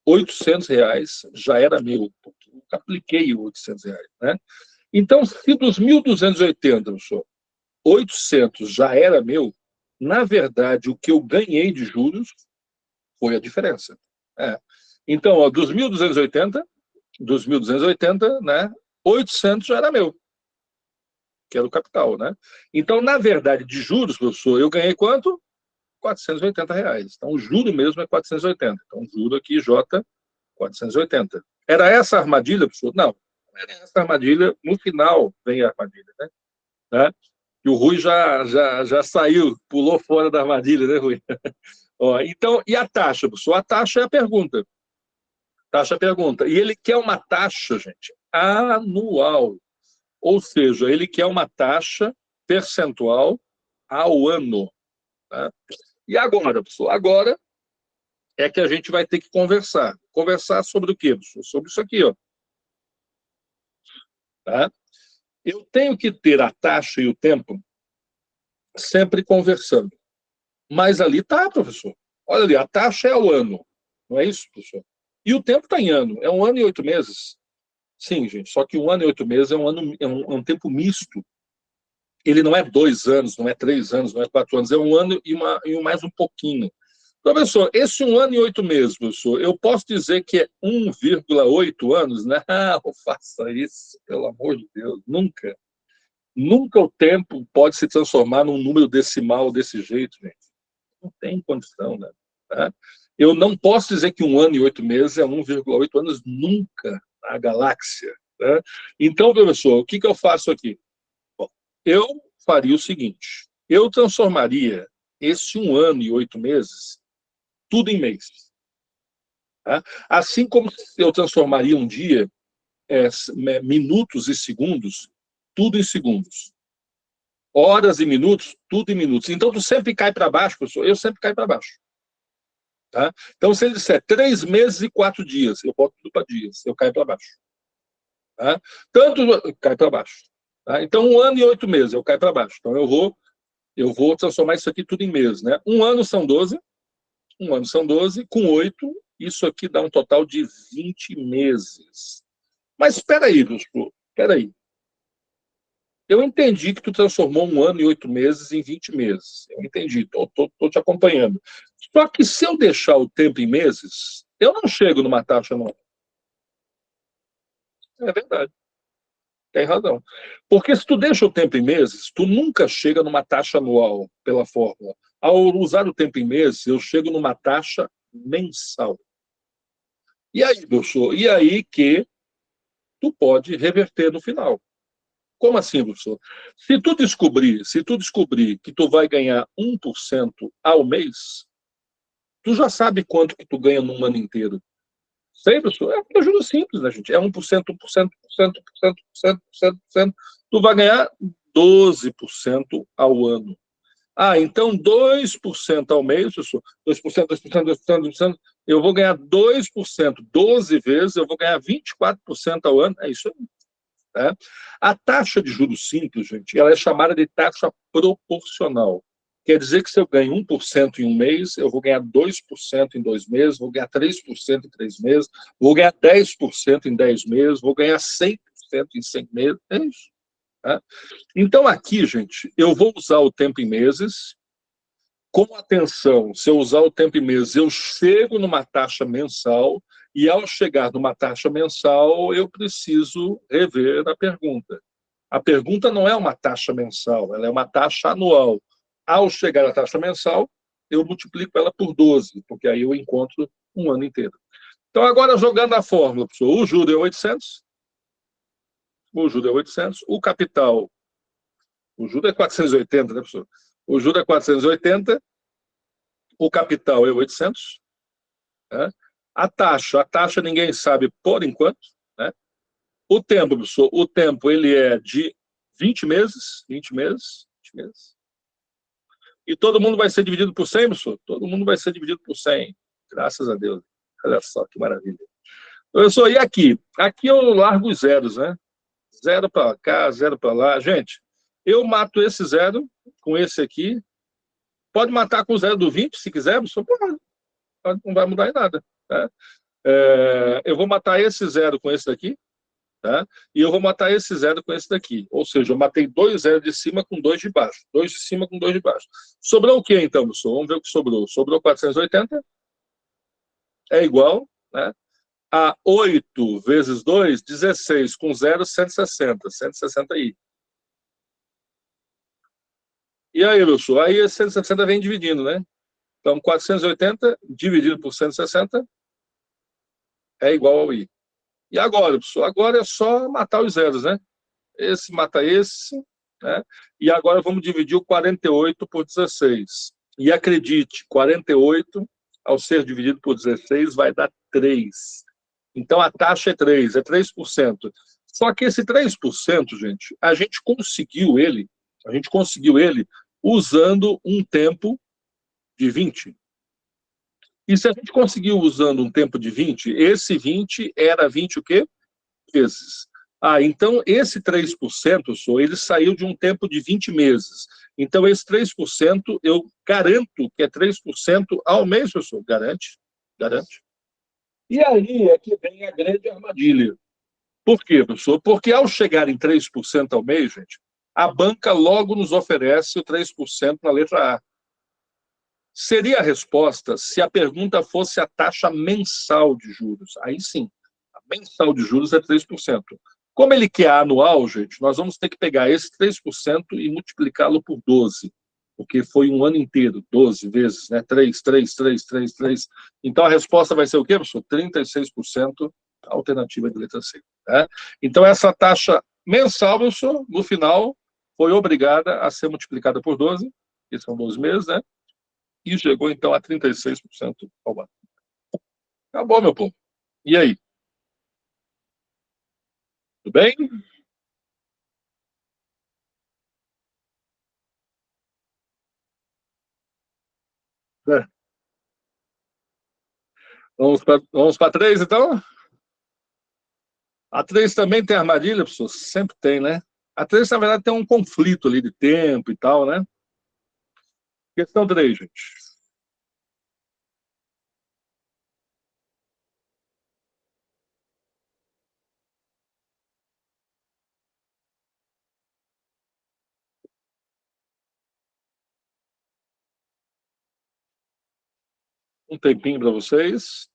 Speaker 1: 800 reais já era meu, porque eu apliquei 800 reais, né? Então, se dos 1.280, 800 já era meu, na verdade, o que eu ganhei de juros foi a diferença. Então, ó, dos 1.280, né, 800 já era meu, que era o capital, né? Então, na verdade, de juros, professor, eu ganhei quanto? 480 reais. Então, o juro mesmo é 480. Então, o juro aqui, J, 480. Era essa a armadilha, professor? Não, era essa a armadilha. No final vem a armadilha, né? E o Rui já saiu, pulou fora da armadilha, né, Rui? Ó, então, e a taxa, professor? A taxa é a pergunta. Taxa é a pergunta. E ele quer uma taxa, gente, anual. Ou seja, ele quer uma taxa percentual ao ano. Tá? E agora, professor? Agora é que a gente vai ter que conversar. Conversar sobre o quê, professor? Sobre isso aqui, ó. Tá? Eu tenho que ter a taxa e o tempo sempre conversando. Mas ali está, professor. Olha ali, a taxa é o ano. Não é isso, professor? E o tempo está em ano. É 1 ano e 8 meses. Sim, gente. Só que 1 ano e 8 meses é um tempo misto. Ele não é 2 anos, não é 3 anos, não é 4 anos. É 1 ano e mais um pouquinho. Professor, esse 1 ano e 8 meses, professor, eu posso dizer que é 1,8 anos? Não, faça isso, pelo amor de Deus. Nunca. Nunca o tempo pode se transformar num número decimal desse jeito, gente. Não tem condição, né? Tá? Eu não posso dizer que 1 ano e 8 meses é 1,8 anos nunca na galáxia. Tá? Então, professor, o que eu faço aqui? Bom, eu faria o seguinte, eu transformaria esse 1 ano e 8 meses tudo em mês. Tá? Assim como eu transformaria um dia, minutos e segundos, tudo em segundos. Horas e minutos, tudo em minutos. Então, tu sempre cai para baixo, professor, eu sempre caio para baixo. Tá? Então, se ele disser 3 meses e 4 dias, eu boto tudo para dias, eu caio para baixo. Tá? Tanto cai para baixo. Tá? Então, 1 ano e 8 meses, eu caio para baixo. Então, eu vou transformar isso aqui tudo em meses. Né? 1 ano são 12, 1 ano são 12, com 8, isso aqui dá um total de 20 meses. Mas espera aí, professor, espera aí. Eu entendi que tu transformou 1 ano e 8 meses em 20 meses. Eu entendi, estou te acompanhando. Só que se eu deixar o tempo em meses, eu não chego numa taxa anual. É verdade. Tem razão. Porque se tu deixa o tempo em meses, tu nunca chega numa taxa anual pela fórmula. Ao usar o tempo em meses, eu chego numa taxa mensal. E aí, professor? E aí que tu pode reverter no final. Como assim, professor? Se tu descobrir que tu vai ganhar 1% ao mês, tu já sabe quanto que tu ganha num ano inteiro. Sei, professor? É uma ajuda simples, né, gente? É 1%, 1%, 1%, 1%, 1%, 1%, 1%. Tu vai ganhar 12% ao ano. Ah, então 2% ao mês, professor. 2%, 2%, 2%, 2%. Eu vou ganhar 2%, 12 vezes, eu vou ganhar 24% ao ano. É isso aí. Né? A taxa de juros simples, gente, ela é chamada de taxa proporcional. Quer dizer que se eu ganho 1% em um mês, eu vou ganhar 2% em 2 meses, vou ganhar 3% em 3 meses, vou ganhar 10% em 10 meses, vou ganhar 100% em 100 meses. É isso. Tá? Então, aqui, gente, eu vou usar o tempo em meses. Com atenção, se eu usar o tempo em meses, eu chego numa taxa mensal, e ao chegar numa taxa mensal, eu preciso rever a pergunta. A pergunta não é uma taxa mensal, ela é uma taxa anual. Ao chegar à taxa mensal, eu multiplico ela por 12, porque aí eu encontro um ano inteiro. Então, agora, jogando a fórmula, professor, o juro é 800, o capital, o juro é 480, né, professor? O juro é 480, o capital é 800, né? A taxa ninguém sabe por enquanto, né? O tempo, professor, o tempo ele é de 20 meses, 20 meses, 20 meses. E todo mundo vai ser dividido por 100, professor? Todo mundo vai ser dividido por 100, graças a Deus. Olha só que maravilha. Professor, e aqui? Aqui eu largo os zeros, né? Zero para cá, zero para lá. Gente, eu mato esse zero com esse aqui. Pode matar com o zero do 20, se quiser, só pode. Não vai mudar em nada. Tá? Eu vou matar esse zero com esse daqui, tá? E eu vou matar esse zero com esse daqui. Ou seja, eu matei dois zeros de cima com dois de baixo. Dois de cima com dois de baixo. Sobrou o que, então, professor? Vamos ver o que sobrou. Sobrou 480, é igual, né? A 8 vezes 2, 16, com 0, 160. 160 aí. E aí, professor? Aí esse 160 vem dividindo, né? Então, 480 dividido por 160 é igual ao I. E agora, professor? Agora é só matar os zeros, né? Esse mata esse, né? E agora vamos dividir o 48 por 16. E acredite, 48, ao ser dividido por 16, vai dar 3. Então a taxa é 3%. Só que esse 3%, gente, a gente conseguiu ele usando um tempo de 20. E se a gente conseguiu usando um tempo de 20, esse 20 era 20 o quê? Vezes. Então esse 3%, só, ele saiu de um tempo de 20 meses. Então esse 3%, eu garanto que é 3% ao mês, professor. Garante? Garante. E aí é que vem a grande armadilha. Por quê, professor? Porque ao chegar em 3% ao mês, gente, a banca logo nos oferece o 3% na letra A. Seria a resposta se a pergunta fosse a taxa mensal de juros. Aí sim, a mensal de juros é 3%. Como ele quer anual, gente, nós vamos ter que pegar esse 3% e multiplicá-lo por 12, porque foi um ano inteiro, 12 vezes, né? 3, 3, 3, 3, 3. Então a resposta vai ser o quê, professor? 36%, alternativa de letra C. Né? Então essa taxa mensal, professor, no final, foi obrigada a ser multiplicada por 12, que são 12 meses, né? E chegou, então, a 36% ao ano. Acabou, meu povo. E aí? Tudo bem? É. Vamos para 3, então? A 3 também tem armadilha, pessoal? Sempre tem, né? A 3, na verdade, tem um conflito ali de tempo e tal, né? Questão 3, gente. Um tempinho para vocês.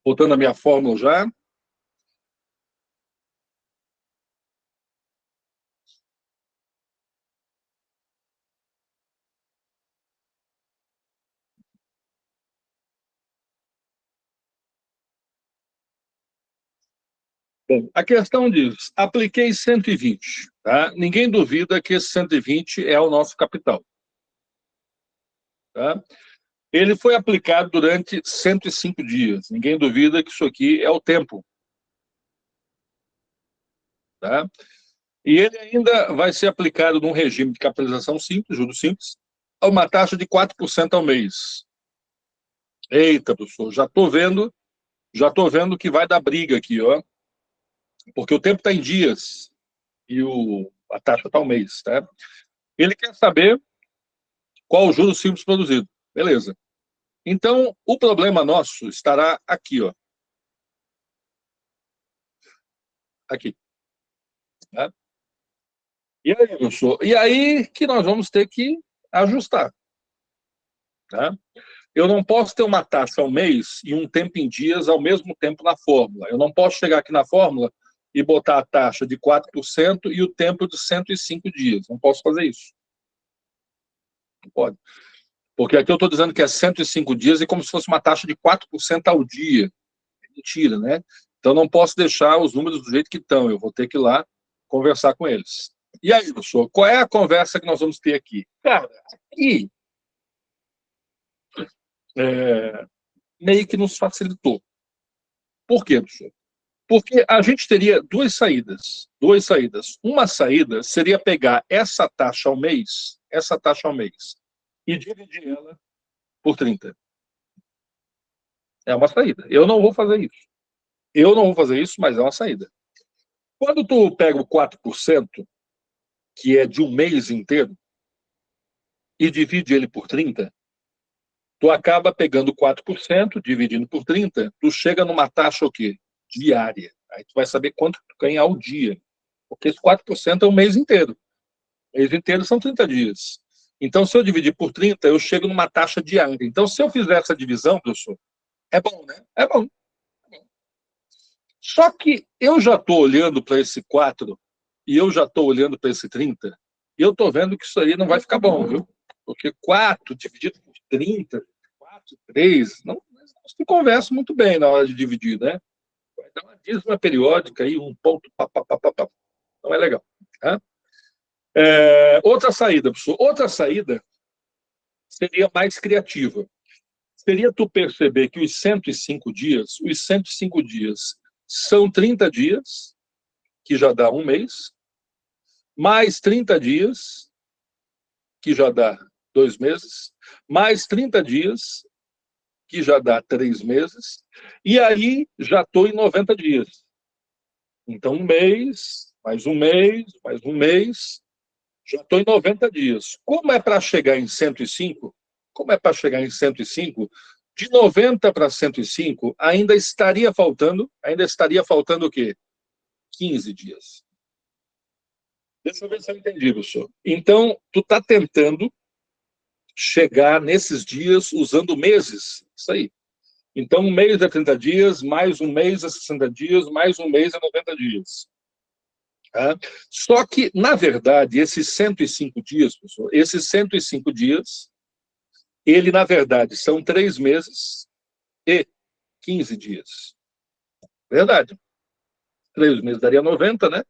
Speaker 1: Botando a minha fórmula já. Bom, a questão diz, apliquei 120, tá? Ninguém duvida que esse 120 é o nosso capital. Tá? Ele foi aplicado durante 105 dias. Ninguém duvida que isso aqui é o tempo. Tá? E ele ainda vai ser aplicado num regime de capitalização simples, juros simples, a uma taxa de 4% ao mês. Eita, professor, já tô vendo que vai dar briga aqui, ó. Porque o tempo está em dias e a taxa está ao mês, tá? Ele quer saber qual o juros simples produzido. Beleza. Então, o problema nosso estará aqui, ó. Aqui. Tá? E aí, professor? E aí que nós vamos ter que ajustar. Tá? Eu não posso ter uma taxa ao mês e um tempo em dias ao mesmo tempo na fórmula. Eu não posso chegar aqui na fórmula e botar a taxa de 4% e o tempo de 105 dias. Não posso fazer isso. Não pode. Porque aqui eu estou dizendo que é 105 dias e como se fosse uma taxa de 4% ao dia. Mentira, né? Então não posso deixar os números do jeito que estão. Eu vou ter que ir lá conversar com eles. E aí, professor, qual é a conversa que nós vamos ter aqui? Cara, aqui meio que nos facilitou. Por quê, professor? Porque a gente teria duas saídas. Duas saídas. Uma saída seria pegar essa taxa ao mês, e dividir ela por 30. É uma saída. Eu não vou fazer isso. Mas é uma saída. Quando tu pega o 4%, que é de um mês inteiro, e divide ele por 30, tu acaba pegando 4%, dividindo por 30, tu chega numa taxa o quê? Diária. Aí tu vai saber quanto tu ganha ao dia. Porque esse 4% é o mês inteiro. O mês inteiro são 30 dias. Então, se eu dividir por 30, eu chego numa taxa diária. Então, se eu fizer essa divisão, professor, é bom, né? É bom. Só que eu já estou olhando para esse 4 e eu já estou olhando para esse 30 e eu estou vendo que isso aí não vai ficar bom, viu? Porque 4 dividido por 30, 4, 3, não se conversa muito bem na hora de dividir, né? Vai dar uma dízima periódica aí, um ponto, pá. Não é legal. Tá? Outra saída, professor. Outra saída seria mais criativa. Seria tu perceber que os 105 dias são 30 dias, que já dá um mês, mais 30 dias, que já dá 2 meses, mais 30 dias, que já dá 3 meses, e aí já estou em 90 dias. Então, um mês, mais um mês, mais um mês, já estou em 90 dias. Como é para chegar em 105? De 90 para 105, ainda estaria faltando o quê? 15 dias. Deixa eu ver se eu entendi, professor. Então, tu está tentando chegar nesses dias usando meses. Isso aí. Então, um mês é 30 dias, mais um mês é 60 dias, mais um mês é 90 dias. Tá? Só que, na verdade, esses 105 dias, professor, ele, na verdade, são 3 meses e 15 dias. Verdade. 3 meses daria 90, né?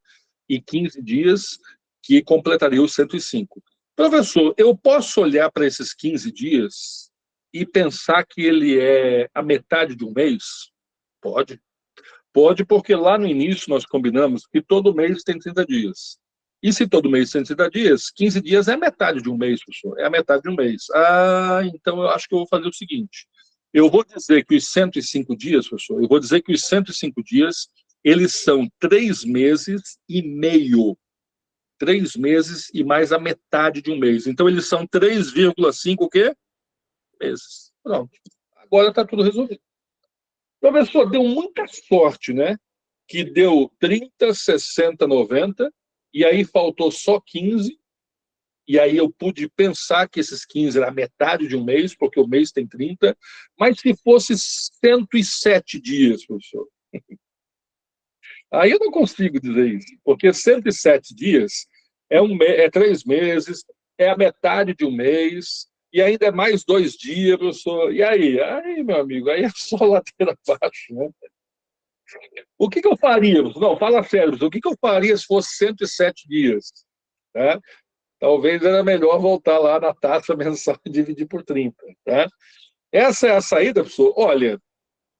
Speaker 1: E 15 dias que completaria os 105. Professor, eu posso olhar para esses 15 dias e pensar que ele é a metade de um mês? Pode. Pode, porque lá no início nós combinamos que todo mês tem 30 dias. E se todo mês tem 30 dias, 15 dias é a metade de um mês, professor. É a metade de um mês. Ah, então eu acho que eu vou fazer o seguinte. Eu vou dizer que os 105 dias, professor, eles são 3 meses e meio. 3 meses e mais a metade de um mês. Então, eles são 3,5 o quê? Meses. Pronto. Agora está tudo resolvido. Professor, deu muita sorte, né? Que deu 30, 60, 90, e aí faltou só 15, e aí eu pude pensar que esses 15 era metade de um mês, porque o mês tem 30, mas se fosse 107 dias, professor, aí eu não consigo dizer isso, porque 107 dias é 3 meses, é a metade de um mês, e ainda é mais 2 dias, professor. E aí? Aí, meu amigo, aí é só ladeira abaixo, né? O que eu faria? Não, fala sério, o que eu faria se fosse 107 dias? Né? Talvez era melhor voltar lá na taxa mensal e dividir por 30. Tá? Essa é a saída, professor. Olha,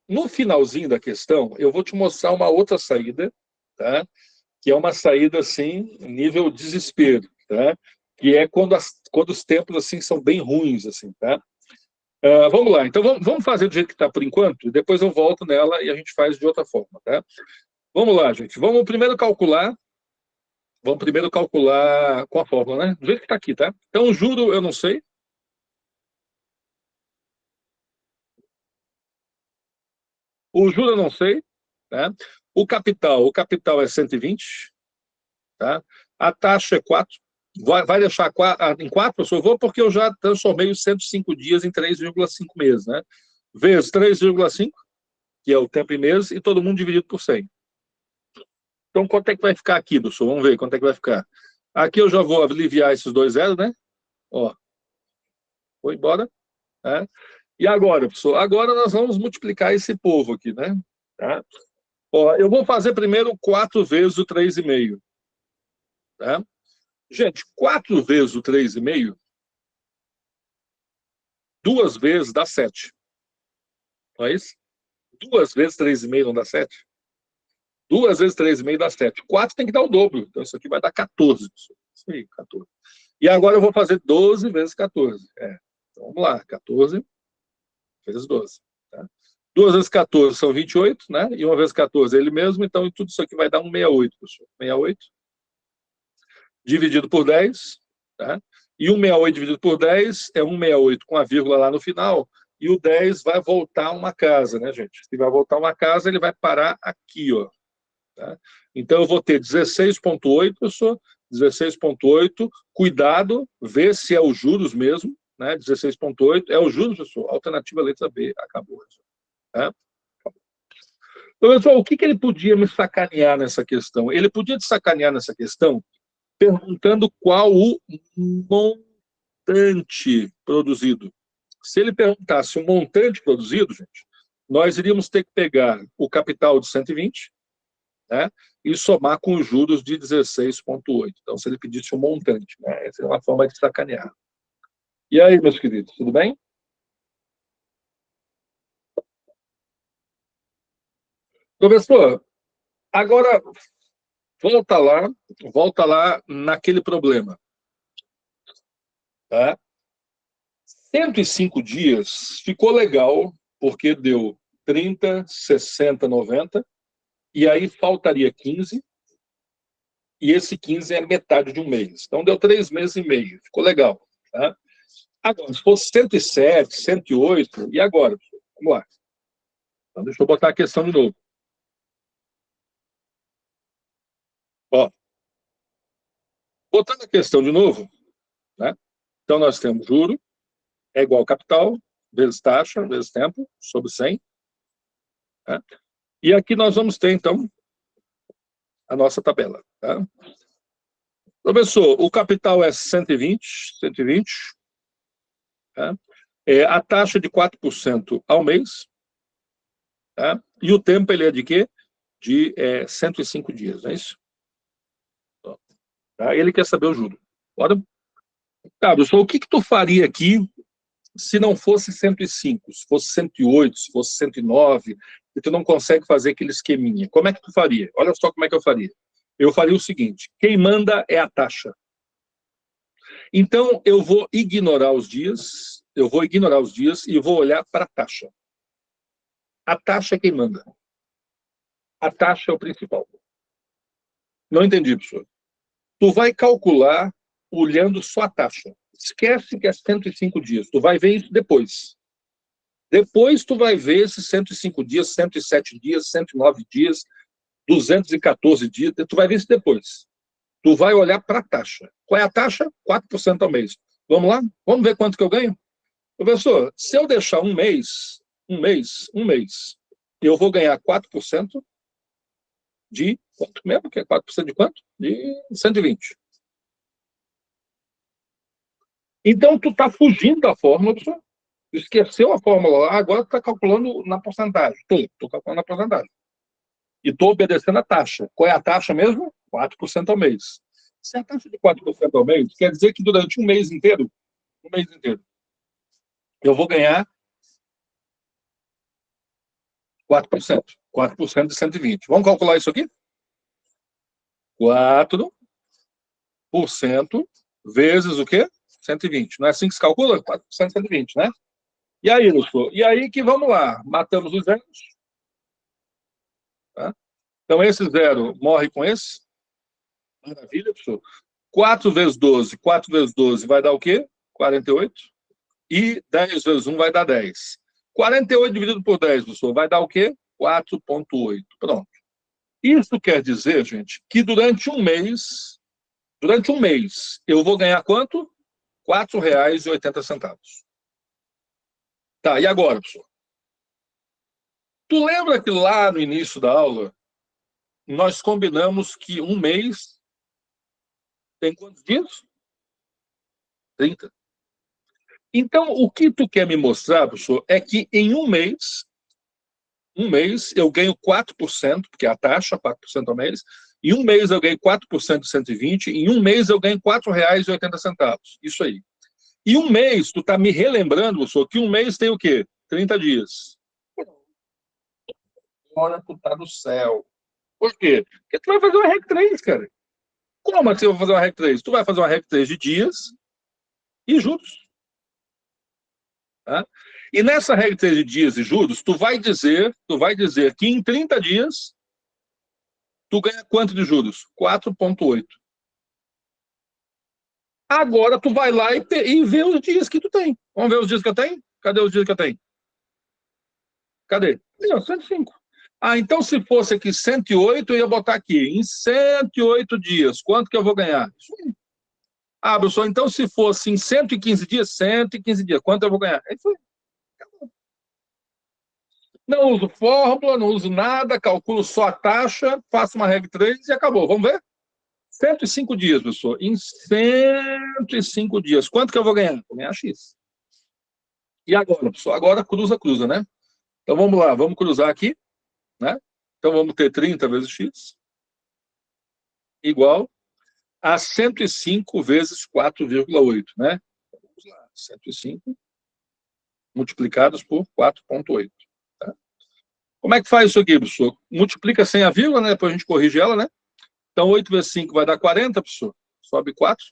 Speaker 1: no finalzinho da questão, eu vou te mostrar uma outra saída, tá? Que é uma saída, assim, nível desespero, tá? Que é quando os tempos, assim, são bem ruins, assim, tá? Vamos lá, então vamos fazer do jeito que está por enquanto, depois eu volto nela e a gente faz de outra forma, tá? Vamos lá, gente. Vamos primeiro calcular com a fórmula, né? Do jeito que está aqui, tá? Então, o juro eu não sei. O juro eu não sei, tá? O capital é 120, tá? A taxa é 4. Vai deixar em 4, professor? Vou porque eu já transformei os 105 dias em 3,5 meses, né? Vezes 3,5, que é o tempo em meses, e todo mundo dividido por 100. Então, quanto é que vai ficar aqui, professor? Vamos ver quanto é que vai ficar. Aqui eu já vou aliviar esses 2 zeros, né? Ó, foi embora. Né? E agora, professor? Agora nós vamos multiplicar esse povo aqui, né? Tá? Ó, eu vou fazer primeiro 4 vezes o 3,5. Tá? Gente, 4 vezes o 3,5, 2 vezes dá 7. Não é isso? 2 vezes 3,5 não dá 7? 2 vezes 3,5 dá 7. 4 tem que dar o dobro. Então, isso aqui vai dar 14. Isso aí, 14. E agora eu vou fazer 12 vezes 14. Então, vamos lá. 14 vezes 12. Tá? 2 vezes 14 são 28, né? E 1 vezes 14 é ele mesmo. Então, tudo isso aqui vai dar um 68, professor. 68 dividido por 10. Tá? E 168 dividido por 10 é 168 com a vírgula lá no final. E o 10 vai voltar uma casa, né, gente? Se vai voltar uma casa, ele vai parar aqui, ó. Tá? Então, eu vou ter 16,8, professor, 16,8, cuidado, vê se é os juros mesmo, né? 16,8, é os juros, professor, alternativa letra B, acabou. Tá? Então, pessoal, o que ele podia me sacanear nessa questão? Ele podia te sacanear nessa questão perguntando qual o montante produzido. Se ele perguntasse o montante produzido, gente, nós iríamos ter que pegar o capital de 120, né, e somar com os juros de 16,8. Então, se ele pedisse um montante, né, essa é uma forma de sacanear. E aí, meus queridos, tudo bem? Professor, agora volta lá naquele problema. Tá? 105 dias ficou legal, porque deu 30, 60, 90, e aí faltaria 15, e esse 15 é metade de um mês. Então, deu 3 meses e meio. Ficou legal. Tá? Agora, se fosse 107, 108, e agora? Vamos lá. Então, deixa eu botar a questão de novo. Ó, botando a questão de novo, né? Então, nós temos juro é igual capital, vezes taxa, vezes tempo, sobre 100. Né? E aqui nós vamos ter, então, a nossa tabela. Tá? Professor, o capital é 120. Tá? A taxa de 4% ao mês. Tá? E o tempo, ele é de quê? De 105 dias, não é isso? Tá? Ele quer saber o juro. Bora? Tá, professor, o que tu faria aqui se não fosse 105, se fosse 108, se fosse 109, e tu não consegue fazer aquele esqueminha? Como é que tu faria? Olha só como é que eu faria. Eu faria o seguinte, quem manda é a taxa. Então, eu vou ignorar os dias e vou olhar para a taxa. A taxa é quem manda. A taxa é o principal. Não entendi, professor. Tu vai calcular olhando só a taxa. Esquece que é 105 dias. Tu vai ver isso depois. Depois tu vai ver esses 105 dias, 107 dias, 109 dias, 214 dias. Tu vai ver isso depois. tu vai olhar para a taxa. Qual é a taxa? 4% ao mês. Vamos lá? Vamos ver quanto que eu ganho? Professor, se eu deixar um mês, eu vou ganhar 4% de quanto mesmo? Que é 4% de quanto? De 120. Então, tu está fugindo da fórmula, professor. Esqueceu a fórmula lá, agora tu está calculando na porcentagem. Estou calculando na porcentagem. E estou obedecendo a taxa. Qual é a taxa mesmo? 4% ao mês. Se a taxa de 4% ao mês, quer dizer que durante um mês inteiro, eu vou ganhar 4%. 4% de 120. Vamos calcular isso aqui? 4% vezes o quê? 120. Não é assim que se calcula? 4% de 120, né? E aí, Lúcio? E aí que vamos lá. Matamos os zeros. Tá? Então, esse zero morre com esse. Maravilha, professor. 4 vezes 12. 4 vezes 12 vai dar o quê? 48. E 10 vezes 1 vai dar 10. 48 dividido por 10, professor, vai dar o quê? 4,8. Pronto. Isso quer dizer, gente, que durante um mês, eu vou ganhar quanto? R$ 4,80. Tá, e agora, professor? Tu lembra que lá no início da aula, nós combinamos que um mês tem quantos dias? 30. Então, o que tu quer me mostrar, professor, é que em um mês eu ganho 4%, porque é a taxa, 4% ao mês. Em um mês eu ganho 4% de 120, em um mês eu ganho R$ 4,80. Isso aí. E um mês, tu está me relembrando, professor, que um mês tem o quê? 30 dias. Agora tu tá no céu. Por quê? Porque tu vai fazer uma REC 3, cara. Como assim eu vou fazer uma REC 3? Tu vai fazer uma REC 3 de dias e juros. Tá? E nessa regra de 3 de dias e juros, tu vai dizer que em 30 dias tu ganha quanto de juros? 4,8. Agora tu vai lá e vê os dias que tu tem. Vamos ver os dias que eu tenho? Cadê os dias que eu tenho? Cadê? 105. Então se fosse aqui 108, eu ia botar aqui. Em 108 dias, quanto que eu vou ganhar? Isso aí. Professor, então se fosse em 115 dias, 115 dias, quanto eu vou ganhar? É isso aí. Não uso fórmula, não uso nada, calculo só a taxa, faço uma regra 3 e acabou. Vamos ver? 105 dias, professor. Em 105 dias, quanto que eu vou ganhar? Vou ganhar X. E agora, professor? Agora cruza, né? Então vamos lá, vamos cruzar aqui, né? Então vamos ter 30 vezes X igual a 105 vezes 4,8, né? Vamos lá, 105 multiplicados por 4,8. Tá? Como é que faz isso aqui, professor? Multiplica sem a vírgula, né? Depois a gente corrige ela, né? Então, 8 vezes 5 vai dar 40, professor. Sobe 4.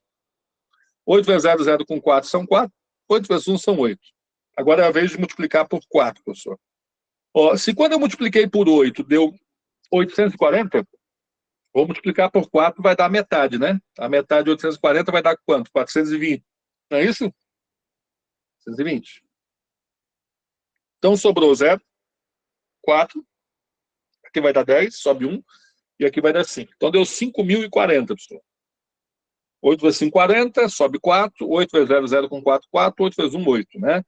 Speaker 1: 8 vezes 0, 0 com 4 são 4. 8 vezes 1 são 8. Agora é a vez de multiplicar por 4, professor. Se quando eu multipliquei por 8 deu 840, vou multiplicar por 4, vai dar metade, né? A metade de 840 vai dar quanto? 420. Não é isso? 420. Então, sobrou 0, 4. Aqui vai dar 10, sobe 1. E aqui vai dar 5. Então, deu 5.040, professor. 8 vezes 5, 40, sobe 4. 8 vezes 0, 0 com 4, 4. 8 vezes 1, 8, né?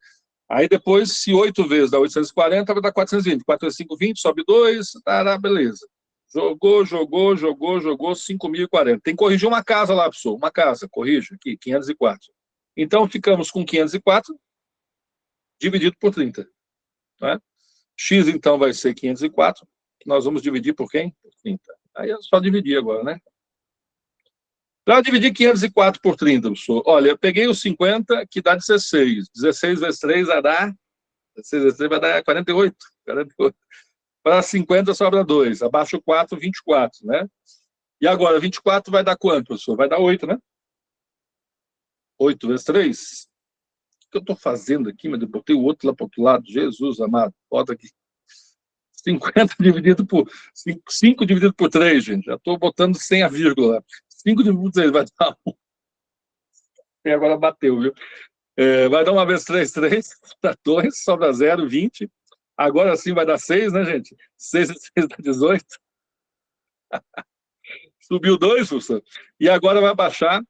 Speaker 1: Aí depois, se 8 vezes dá 840, vai dar 420. 4 vezes 5, 20, sobe 2, tá, beleza. Jogou, 5.040. Tem que corrigir uma casa lá, professor. Uma casa, corrige aqui, 504. Então, ficamos com 504 dividido por 30. Né? X, então, vai ser 504. Nós vamos dividir por quem? Por 30. Aí é só dividir agora, né? Para dividir 504 por 30, professor. Olha, eu peguei os 50, que dá 16. 16 vezes 3 vai dar... 16 vezes 3 vai dar 48. 48. Para 50 sobra 2. Abaixo 4, 24, né? E agora, 24 vai dar quanto, professor? Vai dar 8, né? 8 vezes 3. O que eu estou fazendo aqui? Mas eu botei o outro lá para o outro lado. Jesus amado. Bota aqui. 50 dividido por... 5 dividido por 3, gente. Já estou botando sem a vírgula. 5 dividido por 3 vai dar 1. E agora bateu, viu? Vai dar 1 vezes 3, 3. Dá 2, sobra 0, 20. Agora sim vai dar 6, né, gente? 6 vezes 6 dá 18. Subiu 2, professor. E agora vai baixar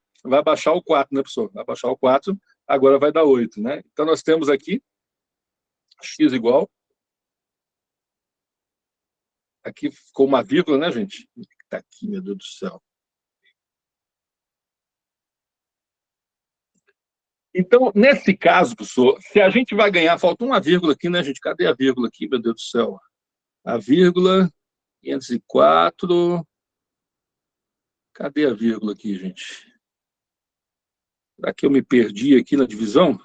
Speaker 1: o 4, né, professor? Vai baixar o 4, agora vai dar 8, né? Então, nós temos aqui x igual. Aqui ficou uma vírgula, né, gente? Está aqui, meu Deus do céu. Então, nesse caso, professor, se a gente vai ganhar, falta uma vírgula aqui, né, gente? Cadê a vírgula aqui, meu Deus do céu? A vírgula, 504. Cadê a vírgula aqui, gente? Será que eu me perdi aqui na divisão?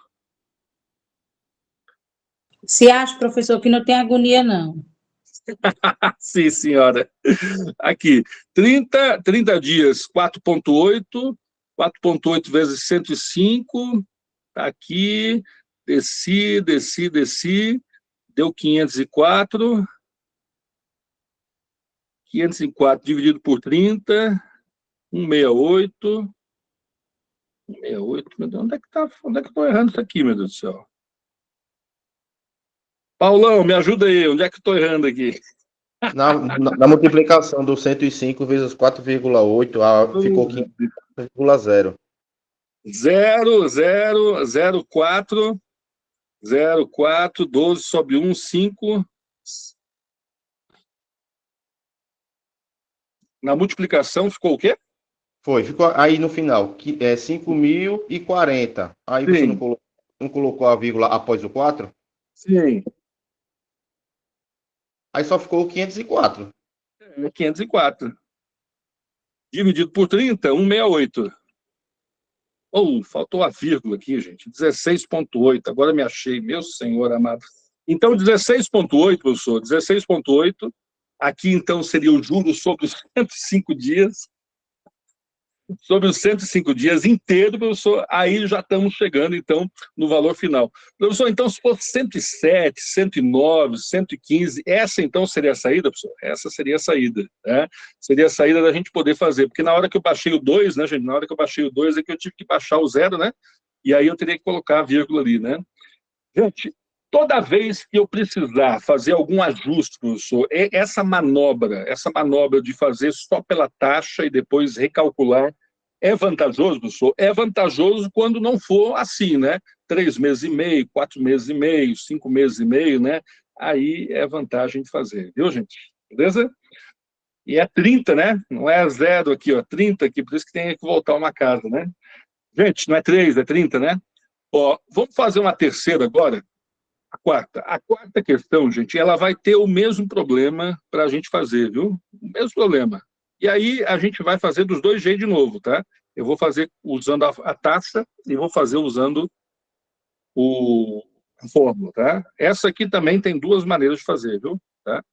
Speaker 2: Se acha, professor, que não tem agonia, não.
Speaker 1: Sim, senhora. Aqui, 30 dias, 4,8. 4,8 vezes 105. Tá aqui, desci. Deu 504. 504 dividido por 30, 168. 168, meu Deus, onde é que tá? Onde é que eu tô errando isso aqui, meu Deus do céu? Paulão, me ajuda aí, onde é que eu tô errando aqui?
Speaker 4: Na multiplicação do 105 vezes 4,8, ficou 15,0.
Speaker 1: 0,04, 0,4, 12 sobre 1, 5. Na multiplicação ficou o quê?
Speaker 4: Ficou aí no final, que é 5.040. Aí você
Speaker 1: Sim,
Speaker 4: não colocou a vírgula após o 4?
Speaker 1: sim,
Speaker 4: Aí só ficou 504.
Speaker 1: 504. Dividido por 30, 168. Oh, faltou a vírgula aqui, gente. 16,8. Agora me achei, meu senhor amado. Então, 16,8, professor. 16,8. Aqui, então, seria o juros sobre os 105 dias. Sobre os 105 dias inteiro, professor, aí já estamos chegando, então, no valor final. Professor, então, se for 107, 109, 115, essa, então, seria a saída, professor? Essa seria a saída, né? Seria a saída da gente poder fazer, porque na hora que eu baixei o 2, né, gente, na hora que eu baixei o 2 é que eu tive que baixar o 0, né? E aí eu teria que colocar a vírgula ali, né? Gente, toda vez que eu precisar fazer algum ajuste, professor, essa manobra de fazer só pela taxa e depois recalcular, é vantajoso, professor? É vantajoso quando não for assim, né? 3 meses e meio, 4 meses e meio, 5 meses e meio, né? Aí é vantagem de fazer, viu, gente? Beleza? E é 30, né? Não é 0 aqui, ó, 30 aqui, por isso que tem que voltar uma casa, né? Gente, não é 3, é 30, né? Ó, vamos fazer uma terceira agora? A quarta questão, gente, ela vai ter o mesmo problema para a gente fazer, viu? O mesmo problema. E aí a gente vai fazer dos dois jeitos de novo, tá? Eu vou fazer usando a taxa e vou fazer usando a fórmula, tá? Essa aqui também tem duas maneiras de fazer, viu? Tá?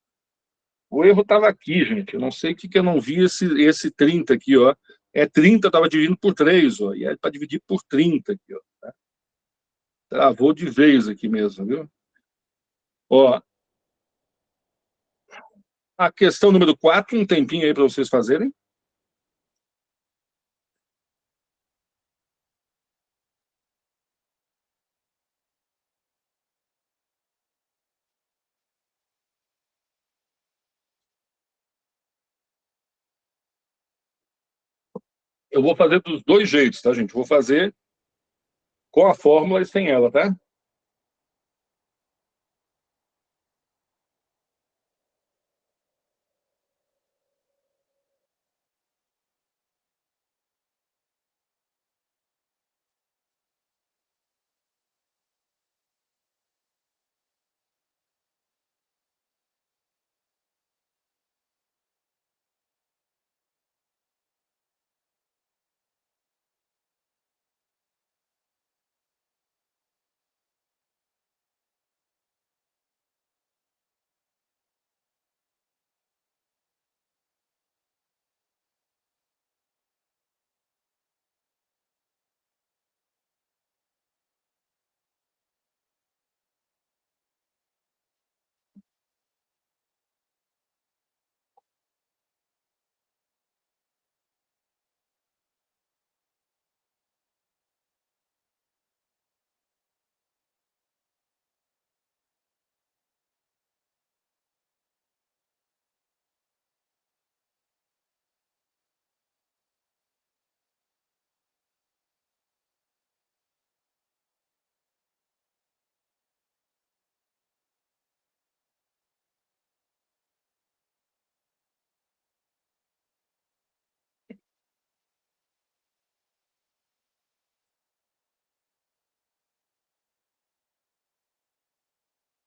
Speaker 1: O erro estava aqui, gente. Eu não sei o que eu não vi esse 30 aqui, ó. É 30, estava dividindo por 3, ó. E é para dividir por 30 aqui, ó. Tá? Travou de vez aqui mesmo, viu? Ó, a questão número 4, um tempinho aí para vocês fazerem. Eu vou fazer dos dois jeitos, tá, gente? Vou fazer com a fórmula e sem ela, tá?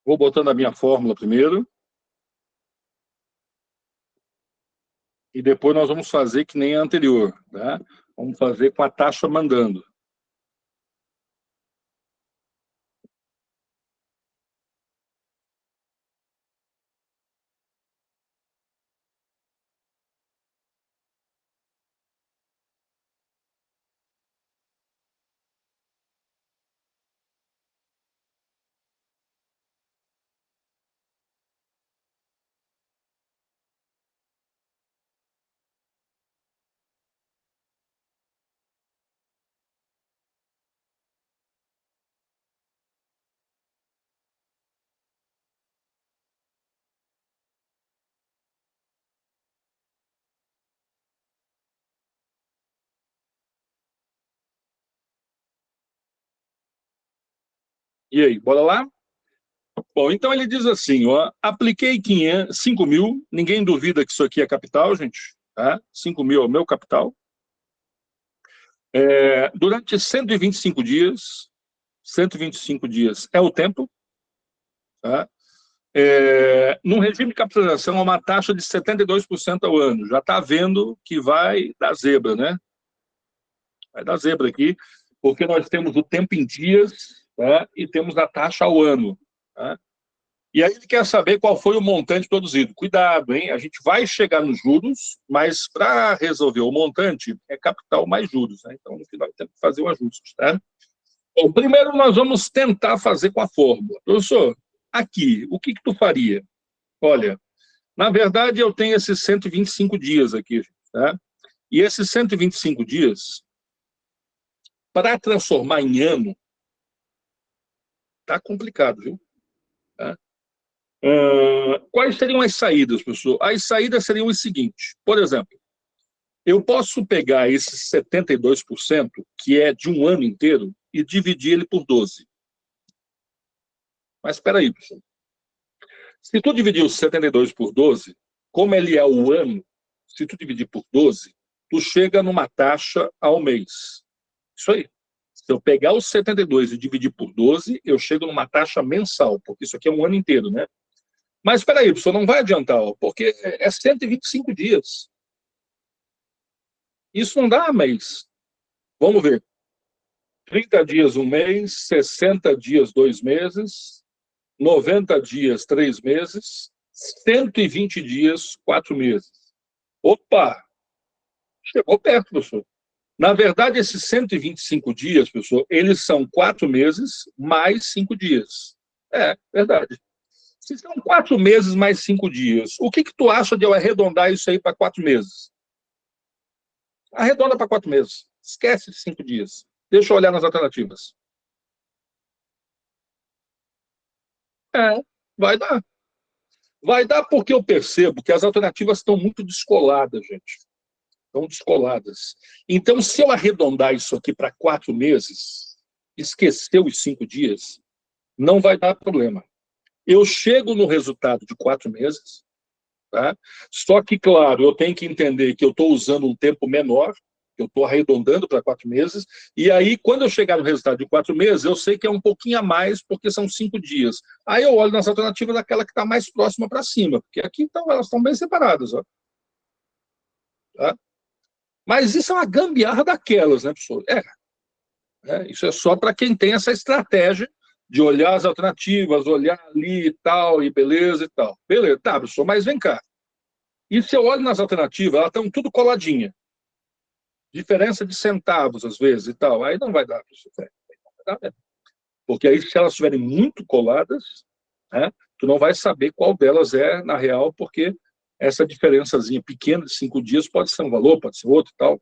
Speaker 1: Vou botando a minha fórmula primeiro. E depois nós vamos fazer que nem a anterior, tá? Vamos fazer com a taxa mandando. E aí, bora lá? Bom, então ele diz assim, ó, apliquei 5 mil, ninguém duvida que isso aqui é capital, gente, tá? 5 mil é o meu capital. Durante 125 dias, 125 dias é o tempo, tá? Num regime de capitalização, é uma taxa de 72% ao ano. Já está vendo que vai dar zebra, né? Vai dar zebra aqui, porque nós temos o tempo em dias, tá? E temos a taxa ao ano, tá? E aí ele quer saber qual foi o montante produzido. Cuidado, hein? A gente vai chegar nos juros, mas para resolver o montante, é capital mais juros, né? Então, no final, tem que fazer o ajuste, tá? Bom, primeiro nós vamos tentar fazer com a fórmula. Professor, aqui, o que tu faria? Olha, na verdade, eu tenho esses 125 dias aqui, tá? E esses 125 dias, para transformar em ano, tá complicado, viu? Tá? Quais seriam as saídas, professor? As saídas seriam o seguinte, por exemplo, eu posso pegar esses 72%, que é de um ano inteiro, e dividir ele por 12. Mas espera aí, professor. Se tu dividir os 72 por 12, como ele é o ano, se tu dividir por 12, tu chega numa taxa ao mês. Isso aí. Se eu pegar os 72 e dividir por 12, eu chego numa taxa mensal, porque isso aqui é um ano inteiro, né? Mas espera aí, professor, não vai adiantar, ó, porque é 125 dias. Isso não dá mês. Vamos ver. 30 dias, um mês, 60 dias, 2 meses, 90 dias, 3 meses, 120 dias, 4 meses. Opa! Chegou perto, professor. Na verdade, esses 125 dias, professor, eles são 4 meses mais 5 dias. É, verdade. Se são 4 meses mais 5 dias, o que tu acha de eu arredondar isso aí para 4 meses? Arredonda para 4 meses. Esquece de 5 dias. Deixa eu olhar nas alternativas. Vai dar. Vai dar porque eu percebo que as alternativas estão muito descoladas, gente. Estão descoladas. Então, se eu arredondar isso aqui para 4 meses, esquecer os 5 dias, não vai dar problema. Eu chego no resultado de 4 meses, tá? Só que, claro, eu tenho que entender que eu estou usando um tempo menor, eu estou arredondando para 4 meses, e aí, quando eu chegar no resultado de 4 meses, eu sei que é um pouquinho a mais, porque são 5 dias. Aí eu olho nas alternativas daquela que está mais próxima para cima, porque aqui então, elas estão bem separadas. Ó. Tá? Mas isso é uma gambiarra daquelas, né, professor? Isso é só para quem tem essa estratégia de olhar as alternativas, olhar ali e tal, e beleza e tal. Beleza, tá, professor, mas vem cá. E se eu olho nas alternativas, elas estão tudo coladinha. Diferença de centavos, às vezes, e tal. Aí não vai dar, professor. Não vai dar mesmo. Porque aí, se elas estiverem muito coladas, né, tu não vai saber qual delas é, na real, porque essa diferençazinha pequena de 5 dias pode ser um valor, pode ser outro e tal.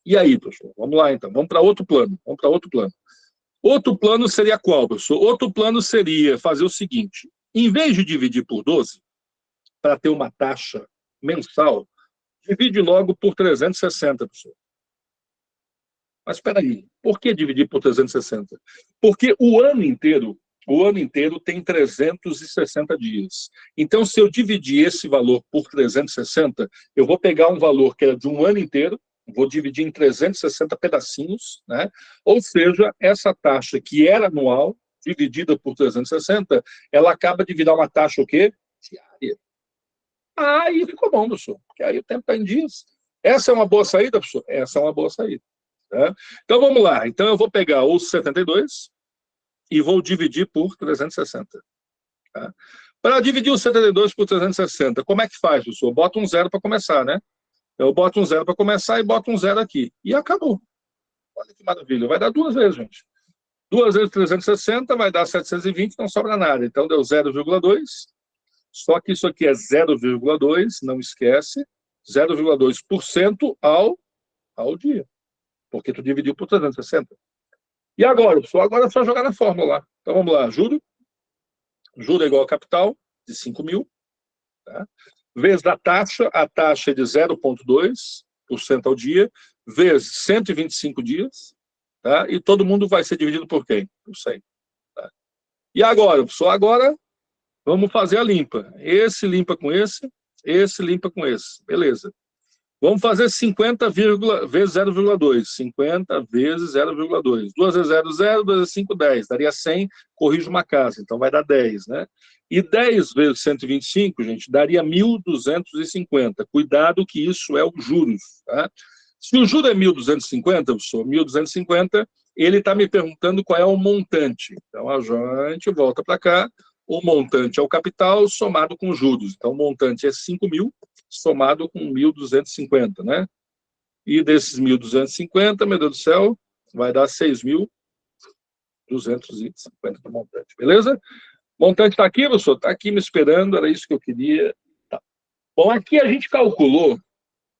Speaker 1: E aí, professor? Vamos lá, então. Vamos para outro plano. Vamos para outro plano. Outro plano seria qual, professor? Outro plano seria fazer o seguinte. Em vez de dividir por 12, para ter uma taxa mensal, divide logo por 360, professor. Mas espera aí, por que dividir por 360? Porque o ano inteiro tem 360 dias. Então, se eu dividir esse valor por 360, eu vou pegar um valor que era de um ano inteiro, vou dividir em 360 pedacinhos, né? Ou seja, essa taxa que era anual, dividida por 360, ela acaba de virar uma taxa o quê? Diária. Aí ficou bom, professor, porque aí o tempo está em dias. Essa é uma boa saída, professor? Essa é uma boa saída. Tá? Então, vamos lá. Então, eu vou pegar os 72 e vou dividir por 360. Tá? Para dividir os 72 por 360, como é que faz, professor? Bota um zero para começar, né? Eu boto um zero para começar e boto um zero aqui. E acabou. Olha que maravilha. Vai dar 2 vezes, gente. 2 vezes 360 vai dar 720, não sobra nada. Então, deu 0,2. Só que isso aqui é 0,2, não esquece. 0,2% ao dia. Porque tu dividiu por 360. E agora, pessoal? Agora é só jogar na fórmula lá. Então, vamos lá. Juro. Juro é igual a capital de 5.000. Tá? Vezes a taxa é de 0,2% ao dia, vezes 125 dias, tá? E todo mundo vai ser dividido por quem? Não sei. Tá? E agora, pessoal, agora vamos fazer a limpa. Esse limpa com esse limpa com esse. Beleza. Vamos fazer 50 vezes 0,2. 50 vezes 0,2. 2 vezes 0, 0. 2 vezes 5, 10. Daria 100, corrijo uma casa. Então vai dar 10, né? E 10 vezes 125, gente, daria 1.250. Cuidado que isso é os juros, tá? Se o juro é 1.250, professor, 1.250, ele está me perguntando qual é o montante. Então a gente volta para cá. O montante é o capital somado com juros. Então o montante é 5.000 somado com 1.250, né? E desses 1.250, meu Deus do céu, vai dar 6.250 do montante, beleza? O montante está aqui, professor? Está aqui me esperando, era isso que eu queria. Tá. Bom, aqui a gente calculou,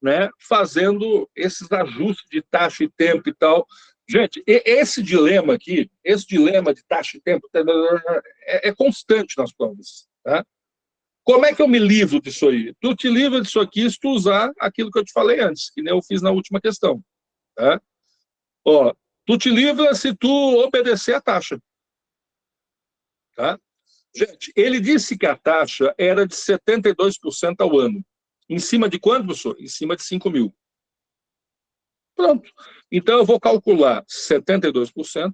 Speaker 1: né, fazendo esses ajustes de taxa e tempo e tal. Gente, esse dilema aqui, esse dilema de taxa e tempo, é constante nas provas, tá? Como é que eu me livro disso aí? Tu te livra disso aqui se tu usar aquilo que eu te falei antes, que nem eu fiz na última questão. Tá? Ó, tu te livra se tu obedecer a taxa. Tá? Gente, ele disse que a taxa era de 72% ao ano. Em cima de quanto, professor? Em cima de 5.000. Pronto. Então, eu vou calcular 72%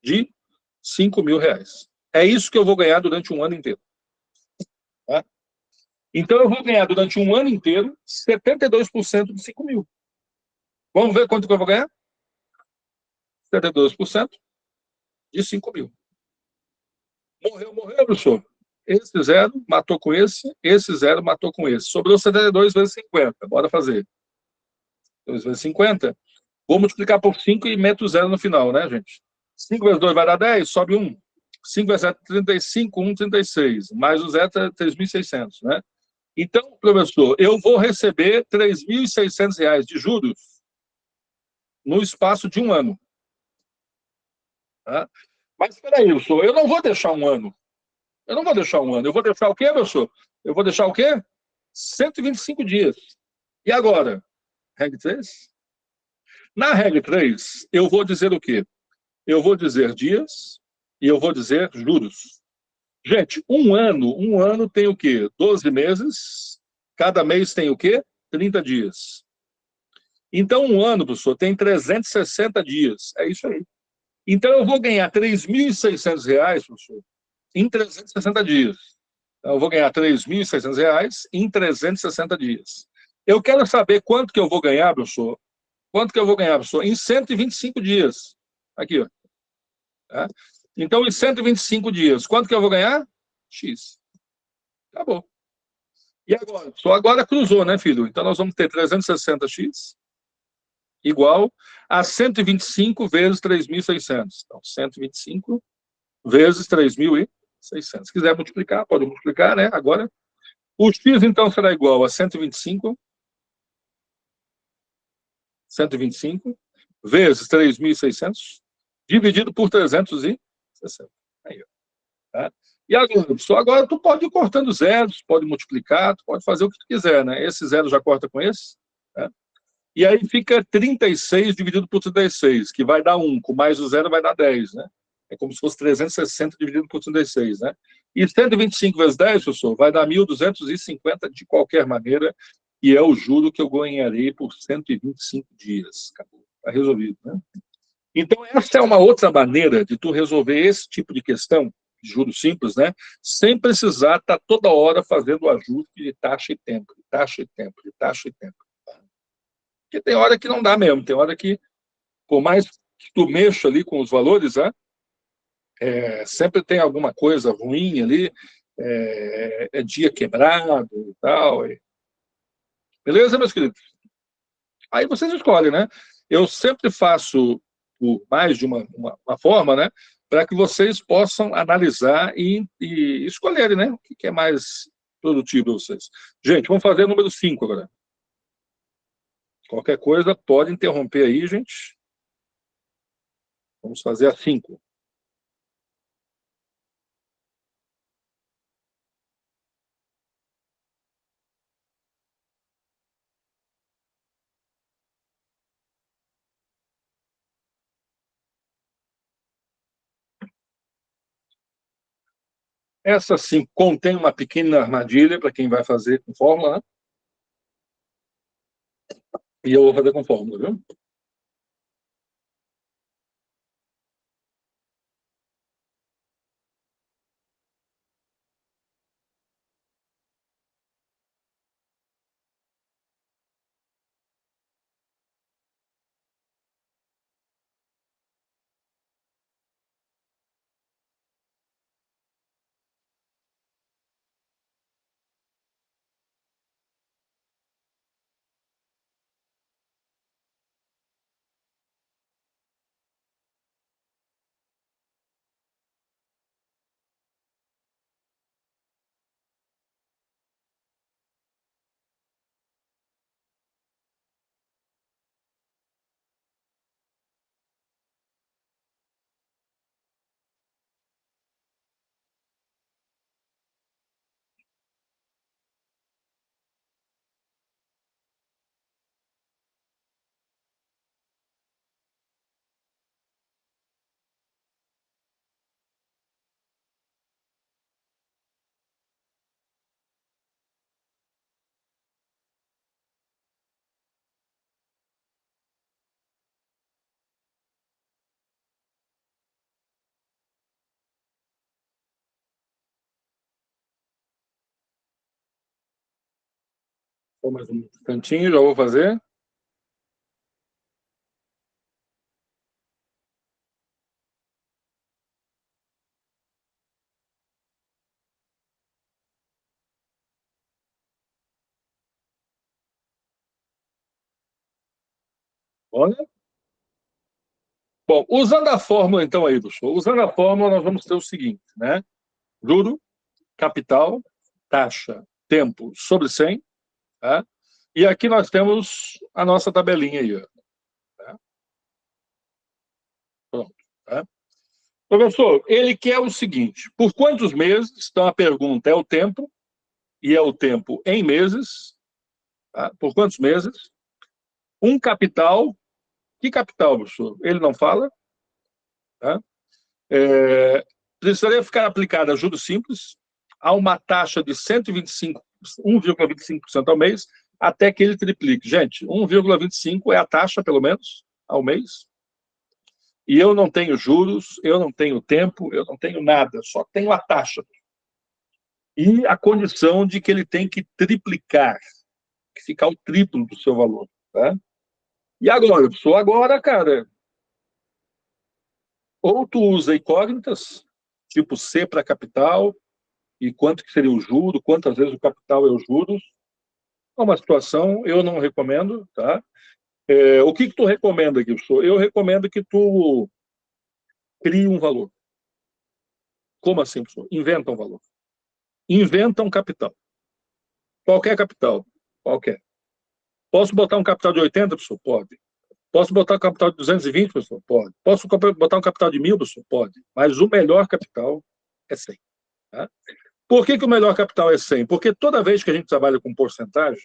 Speaker 1: de 5.000 reais. É isso que eu vou ganhar durante um ano inteiro. Tá? Então, eu vou ganhar durante um ano inteiro 72% de 5.000. Vamos ver quanto que eu vou ganhar? 72% de 5.000. Morreu, professor. Esse zero matou com esse zero matou com esse. Sobrou 72 vezes 50. Bora fazer. 2 vezes 50. Vou multiplicar por 5 e meto o zero no final, né, gente? 5 vezes 2 vai dar 10, sobe 1. 5 vezes 7, 35, 1, 36. Mais o zero é 3.600, né? Então, professor, eu vou receber R$ 3.600 de juros no espaço de um ano. Tá? Mas, espera aí, professor, eu não vou deixar um ano. Eu não vou deixar um ano. Eu vou deixar o quê, professor? Eu vou deixar o quê? 125 dias. E agora? Regra 3? Na regra 3, eu vou dizer o quê? Eu vou dizer dias e eu vou dizer juros. Gente, um ano tem o quê? 12 meses. Cada mês tem o quê? 30 dias. Então, um ano, professor, tem 360 dias. É isso aí. Então, eu vou ganhar R$ 3.600, professor, em 360 dias. Então, eu vou ganhar R$ 3.600 em 360 dias. Eu quero saber quanto que eu vou ganhar, professor. Quanto que eu vou ganhar, professor? Em 125 dias. Aqui, ó. Tá? Então, em 125 dias, quanto que eu vou ganhar? X. Acabou. E agora? Só agora cruzou, né, filho? Então, nós vamos ter 360x igual a 125 vezes 3.600. Então, 125 vezes 3.600. Se quiser multiplicar, pode multiplicar, né? Agora, o x, então, será igual a 125 vezes 3.600 dividido por 360. Aí, ó. Tá? E agora tu pode ir cortando zeros, pode multiplicar, tu pode fazer o que tu quiser, né? Esse zero já corta com esse. Tá? E aí fica 36 dividido por 36, que vai dar 1. Com mais o zero vai dar 10, né? É como se fosse 360 dividido por 36, né? E 125 vezes 10, professor, vai dar 1.250 de qualquer maneira, e é o juro que eu ganharei por 125 dias. Acabou. Está resolvido, né? Então, essa é uma outra maneira de tu resolver esse tipo de questão, de juros simples, né? Sem precisar estar toda hora fazendo o ajuste de taxa e tempo, de taxa e tempo, de taxa e tempo. Porque tem hora que não dá mesmo, tem hora que, por mais que tu mexa ali com os valores, né? Sempre tem alguma coisa ruim ali, dia quebrado e tal. Beleza, meus queridos? Aí vocês escolhem, né? Eu sempre faço por mais de uma forma, né? Para que vocês possam analisar e escolherem, né? O que é mais produtivo para vocês. Gente, vamos fazer o número 5 agora. Qualquer coisa, pode interromper aí, gente. Vamos fazer a 5. Essa sim contém uma pequena armadilha para quem vai fazer com fórmula, né? E eu vou fazer com fórmula, viu? Só mais um instantinho, já vou fazer. Olha. Bom, usando a fórmula, então, aí, professor. Usando a fórmula, nós vamos ter o seguinte, né? Juro, capital, taxa, tempo sobre 100, tá? E aqui nós temos a nossa tabelinha aí, ó. Tá? Pronto, tá? Professor, ele quer o seguinte, por quantos meses? Então, a pergunta é o tempo, e é o tempo em meses, tá? Por quantos meses? Um capital. Que capital, professor? Ele não fala, tá? Precisaria ficar aplicada a juros simples a uma taxa de 1,25% ao mês, até que ele triplique. Gente, 1,25 é a taxa, pelo menos, ao mês. E eu não tenho juros, eu não tenho tempo, eu não tenho nada, só tenho a taxa. E a condição de que ele tem que triplicar, que ficar o triplo do seu valor. Tá? E agora, pessoal, agora, cara, ou tu usa incógnitas, tipo C para capital, e quanto que seria o juro, quantas vezes o capital é os juros. É uma situação, eu não recomendo, tá? O que tu recomenda aqui, professor? Eu recomendo que tu crie um valor. Como assim, professor? Inventa um valor. Inventa um capital. Qualquer capital. Qualquer. Posso botar um capital de 80, professor? Pode. Posso botar um capital de 220, professor? Pode. Posso botar um capital de 1.000, professor? Pode. Mas o melhor capital é 100. Tá? Por que o melhor capital é 100? Porque toda vez que a gente trabalha com porcentagem,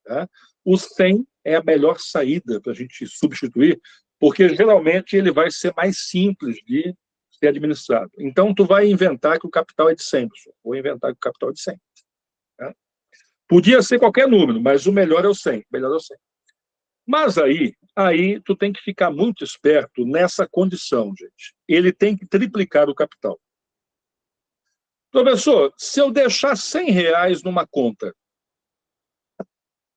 Speaker 1: tá, o 100 é a melhor saída para a gente substituir, porque geralmente ele vai ser mais simples de ser administrado. Então, tu vai inventar que o capital é de 100, professor. Vou inventar que o capital é de 100. Tá? Podia ser qualquer número, mas o melhor é o 100. O melhor é o 100. Mas aí tu tem que ficar muito esperto nessa condição, gente. Ele tem que triplicar o capital. Professor, se eu deixar R$ 100 numa conta,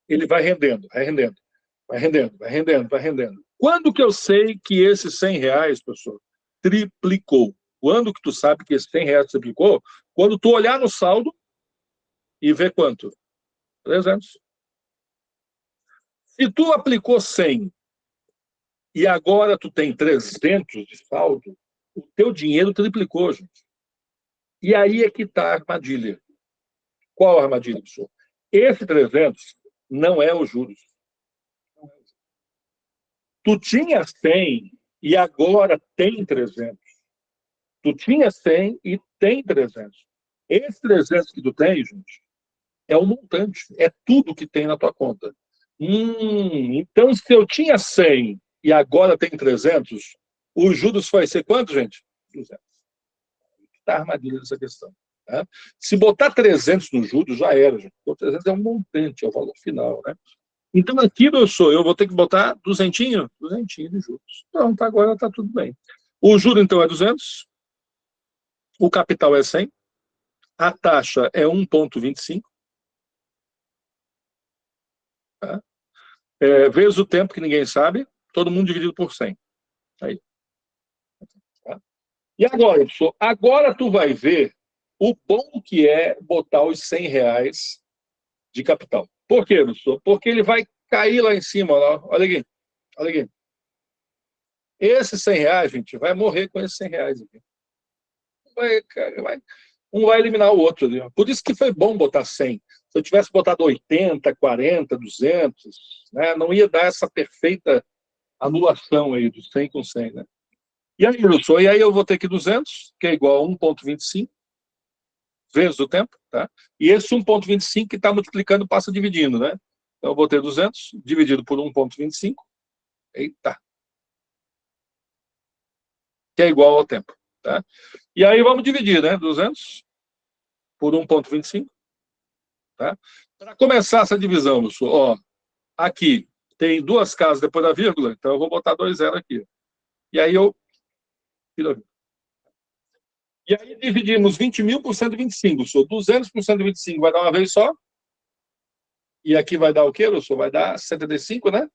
Speaker 1: ele vai rendendo, vai rendendo, vai rendendo, vai rendendo, vai rendendo. Quando que eu sei que esses R$ 100, professor, triplicou? Quando que tu sabe que esse R$ 100 triplicou? Quando tu olhar no saldo e ver quanto? 300. Se tu aplicou 100 e agora tu tem 300 de saldo, o teu dinheiro triplicou, gente. E aí é que está a armadilha. Qual a armadilha, professor? Esse 300 não é os juros. Tu tinha 100 e agora tem 300. Tu tinha 100 e tem 300. Esse 300 que tu tem, gente, é o montante. É tudo que tem na tua conta. Então, se eu tinha 100 e agora tem 300, os juros vai ser quanto, gente? 200. Está a armadilha dessa questão. Tá? Se botar 300 no juros, já era, gente. O 300 é um montante, é o valor final. Né? Então, aqui eu vou ter que botar duzentinho de juros. Pronto, agora está tudo bem. O juro, então, é 200, o capital é 100, a taxa é 1,25, tá? Vezes o tempo, que ninguém sabe, todo mundo dividido por 100. Aí. Tá? E agora, professor, agora tu vai ver o bom que é botar os R$ 100 de capital. Por quê, professor? Porque ele vai cair lá em cima, lá. Olha aqui, olha aqui. Esses R$ 100, gente, vai morrer com esses R$ 100 aqui. Um vai eliminar o outro. Viu? Por isso que foi bom botar 100. Se eu tivesse botado 80, 40, 200, né, não ia dar essa perfeita anulação aí do 100 com 100. Né? E aí, Wilson, e aí eu vou ter que 200, que é igual a 1,25 vezes o tempo, tá? E esse 1,25 que está multiplicando passa dividindo, né? Então eu vou ter 200 dividido por 1,25, eita, que é igual ao tempo, tá? E aí vamos dividir, né? 200 por 1,25, tá? Para começar essa divisão, Wilson, ó, aqui tem duas casas depois da vírgula, então eu vou botar 2 zero aqui. E aí eu... E aí dividimos 20.000 por 125, Wilson. 200 por 125 vai dar uma vez só? E aqui vai dar o quê, Wilson? Vai dar 75, né?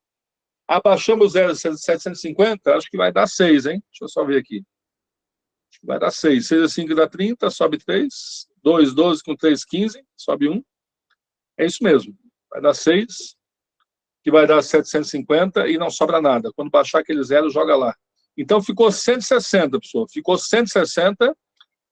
Speaker 1: Abaixamos 0,750, acho que vai dar 6, hein? Deixa eu só ver aqui. Acho que vai dar 6. 6 a 5 dá 30, sobe 3. 2, 12 com 3, 15, sobe 1. É isso mesmo. Vai dar 6, que vai dar 750 e não sobra nada. Quando baixar aquele zero, joga lá. Então ficou 160, pessoal. Ficou 160.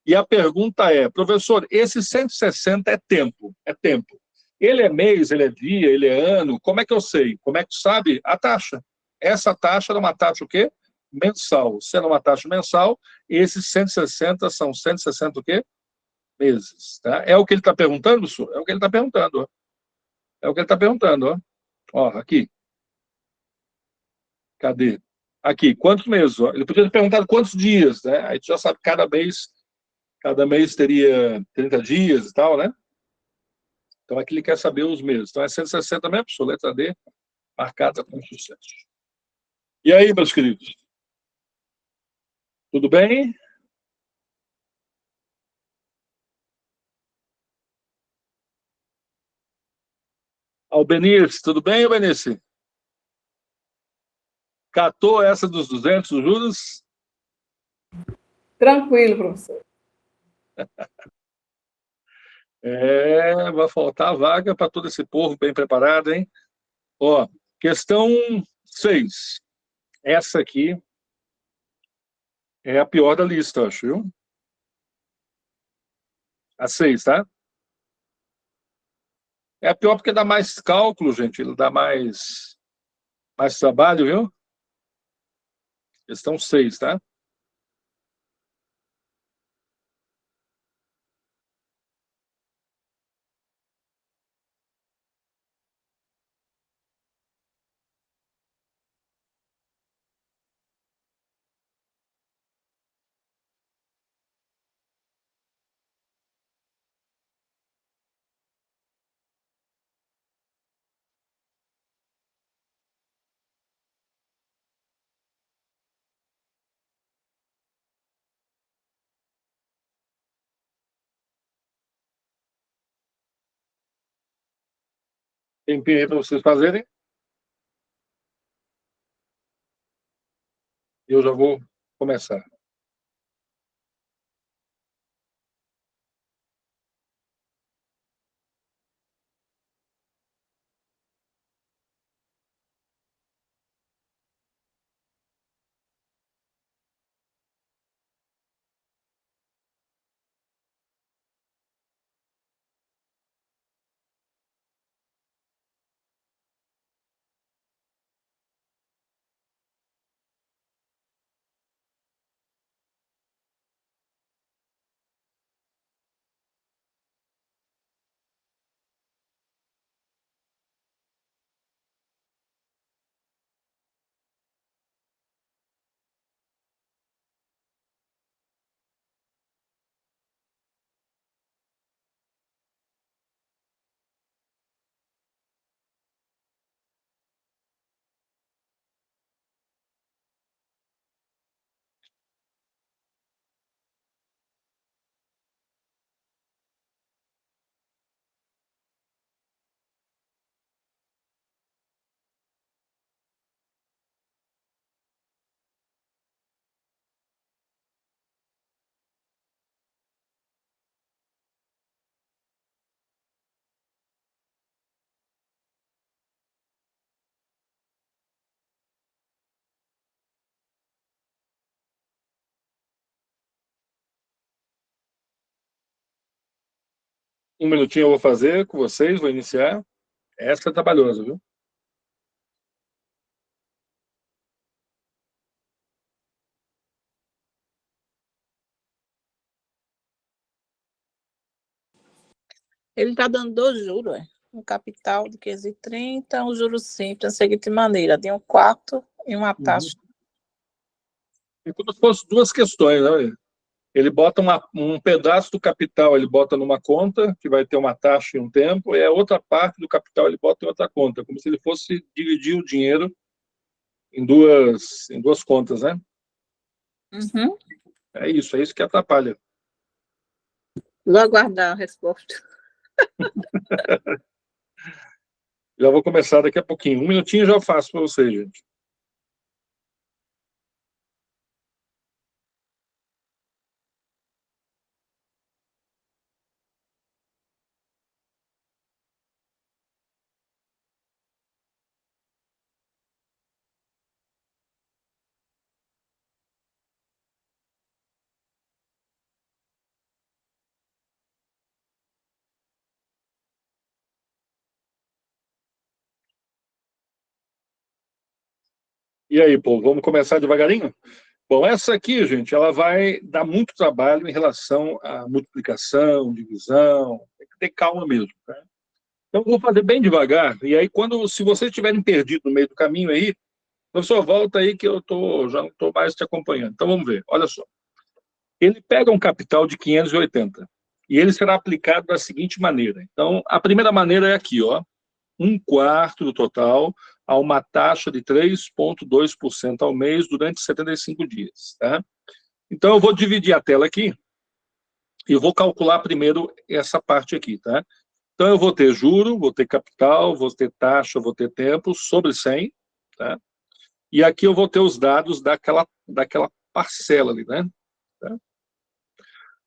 Speaker 1: E a pergunta é, professor, esse 160 é tempo? É tempo. Ele é mês, ele é dia, ele é ano? Como é que eu sei? Como é que tu sabe? A taxa. Essa taxa era uma taxa o quê? Mensal. Sendo uma taxa mensal, esses 160 são 160 o quê? Meses. Tá? É o que ele está perguntando, senhor? É o que ele está perguntando. Ó. É o que ele está perguntando. Ó. Ó, aqui. Cadê? Aqui, quantos meses? Ó? Ele podia ter perguntado quantos dias, né? Aí tu já sabe, cada mês teria 30 dias e tal, né? Então aqui ele quer saber os meses. Então é 160 mesmo, pessoal, letra D, marcada com sucesso. E aí, meus queridos? Tudo bem? Albenice, tudo bem, Albenice? Catou essa dos 200 juros?
Speaker 5: Tranquilo, professor.
Speaker 1: Vai faltar vaga para todo esse povo bem preparado, hein? Ó, questão 6. Essa aqui é a pior da lista, acho, viu? A 6, tá? É a pior porque dá mais cálculo, gente. Ele dá mais trabalho, viu? Questão 6, tá? tempinho aí para vocês fazerem. Eu já vou começar. Um minutinho eu vou fazer com vocês, vou iniciar. Essa é trabalhosa, viu?
Speaker 3: Ele está dando 2 juros, um capital de 530, um juro simples, da seguinte maneira, de 1/4 e uma taxa.
Speaker 1: É como se fossem duas questões, né? Ele bota um pedaço do capital, ele bota numa conta, que vai ter uma taxa em um tempo, e a outra parte do capital ele bota em outra conta, como se ele fosse dividir o dinheiro em duas contas, né?
Speaker 3: Uhum.
Speaker 1: É isso que atrapalha.
Speaker 3: Vou aguardar a resposta.
Speaker 1: Já vou começar daqui a pouquinho. Um minutinho já eu faço para vocês, gente. E aí, povo, vamos começar devagarinho? Bom, essa aqui, gente, ela vai dar muito trabalho em relação à multiplicação, divisão, tem que ter calma mesmo, tá? Então, eu vou fazer bem devagar, e aí, se vocês estiverem perdidos no meio do caminho aí, professor, volta aí que já não estou mais te acompanhando. Então, vamos ver, olha só. Ele pega um capital de 580, e ele será aplicado da seguinte maneira. Então, a primeira maneira é aqui, ó, 1/4 do total a uma taxa de 3,2% ao mês durante 75 dias. Tá? Então, eu vou dividir a tela aqui e vou calcular primeiro essa parte aqui. Tá? Então, eu vou ter juro, vou ter capital, vou ter taxa, vou ter tempo sobre 100. Tá? E aqui eu vou ter os dados daquela parcela ali. Né? Tá?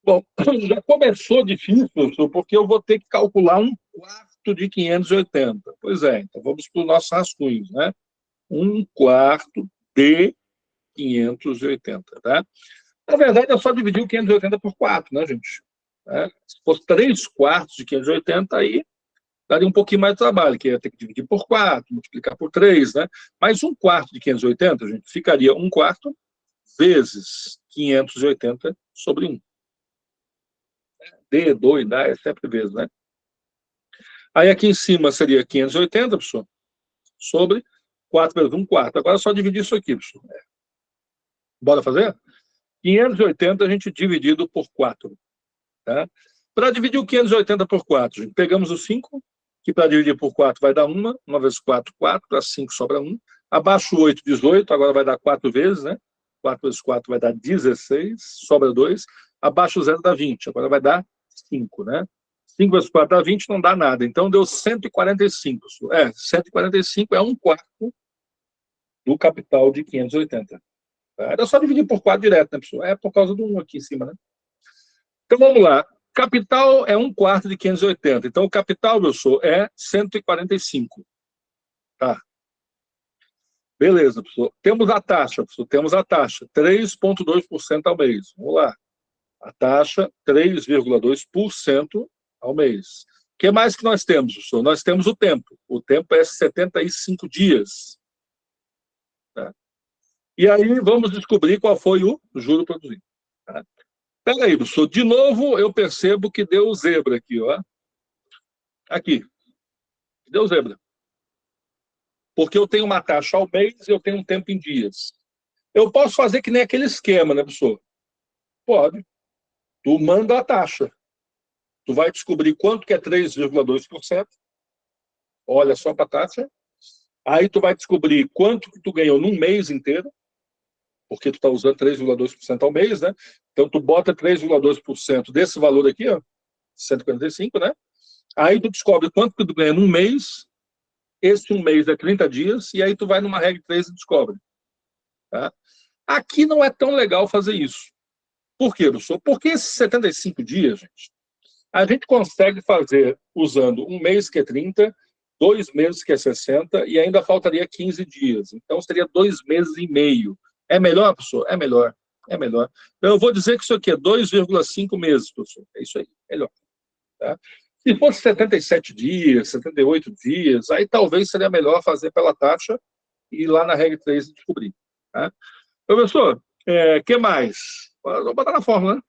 Speaker 1: Bom, já começou difícil, professor, porque eu vou ter que calcular 1/4 de 580. Pois é, então vamos para os nossos rascunhos, né? 1/4 de 580, tá? Na verdade, é só dividir o 580 por 4, né, gente? Se fosse 3/4 de 580, aí daria um pouquinho mais de trabalho, que ia ter que dividir por 4, multiplicar por 3, né? Mas 1/4 de 580, gente, ficaria 1/4 vezes 580 sobre 1. D, 2, dá, é sempre vezes, né? Aí aqui em cima seria 580, pessoal, sobre 4 vezes 1/4. Agora é só dividir isso aqui, pessoal. Bora fazer? 580 a gente dividido por 4. Tá? Para dividir o 580 por 4, gente, pegamos o 5, que para dividir por 4 vai dar 1 vezes 4, 4, para 5 sobra 1. Abaixo o 8, 18, agora vai dar 4 vezes, né? 4 vezes 4 vai dar 16, sobra 2. Abaixo o 0 dá 20, agora vai dar 5, né? 5 vezes 4 dá 20, não dá nada. Então, deu 145. 145 é 1/4 do capital de 580. Era só dividir por 4 direto, né, pessoal? É por causa do 1 aqui em cima, né? Então, vamos lá. Capital é 1/4 de 580. Então, o capital, pessoal, é 145. Tá. Beleza, pessoal. Temos a taxa, pessoal. Temos a taxa. 3,2% ao mês. Vamos lá. A taxa, 3,2% ao mês. O que mais que nós temos, pessoal? Nós temos o tempo. O tempo é 75 dias. Tá? E aí, vamos descobrir qual foi o juro produzido. Tá? Pega aí, pessoal. De novo, eu percebo que deu zebra aqui, ó. Aqui. Deu zebra. Porque eu tenho uma taxa ao mês e eu tenho um tempo em dias. Eu posso fazer que nem aquele esquema, né, pessoal? Pode. Tu manda a taxa. Tu vai descobrir quanto que é 3,2%. Olha só para a taxa. Aí tu vai descobrir quanto que tu ganhou num mês inteiro, porque tu está usando 3,2% ao mês, né? Então tu bota 3,2% desse valor aqui, ó, 145, né? Aí tu descobre quanto que tu ganha num mês. Esse um mês é 30 dias, e aí tu vai numa regra 3 e descobre. Tá? Aqui não é tão legal fazer isso. Por quê, professor? Porque esses 75 dias, gente, a gente consegue fazer usando um mês que é 30, 2 meses que é 60, e ainda faltaria 15 dias. Então, seria 2 meses e meio. É melhor, professor? É melhor. É melhor. Então, eu vou dizer que isso aqui é 2,5 meses, professor. É isso aí. Melhor. Tá? Se fosse 77 dias, 78 dias, aí talvez seria melhor fazer pela taxa e ir lá na regra 3 e descobrir. Tá? Professor, que mais? Vou botar na fórmula, né?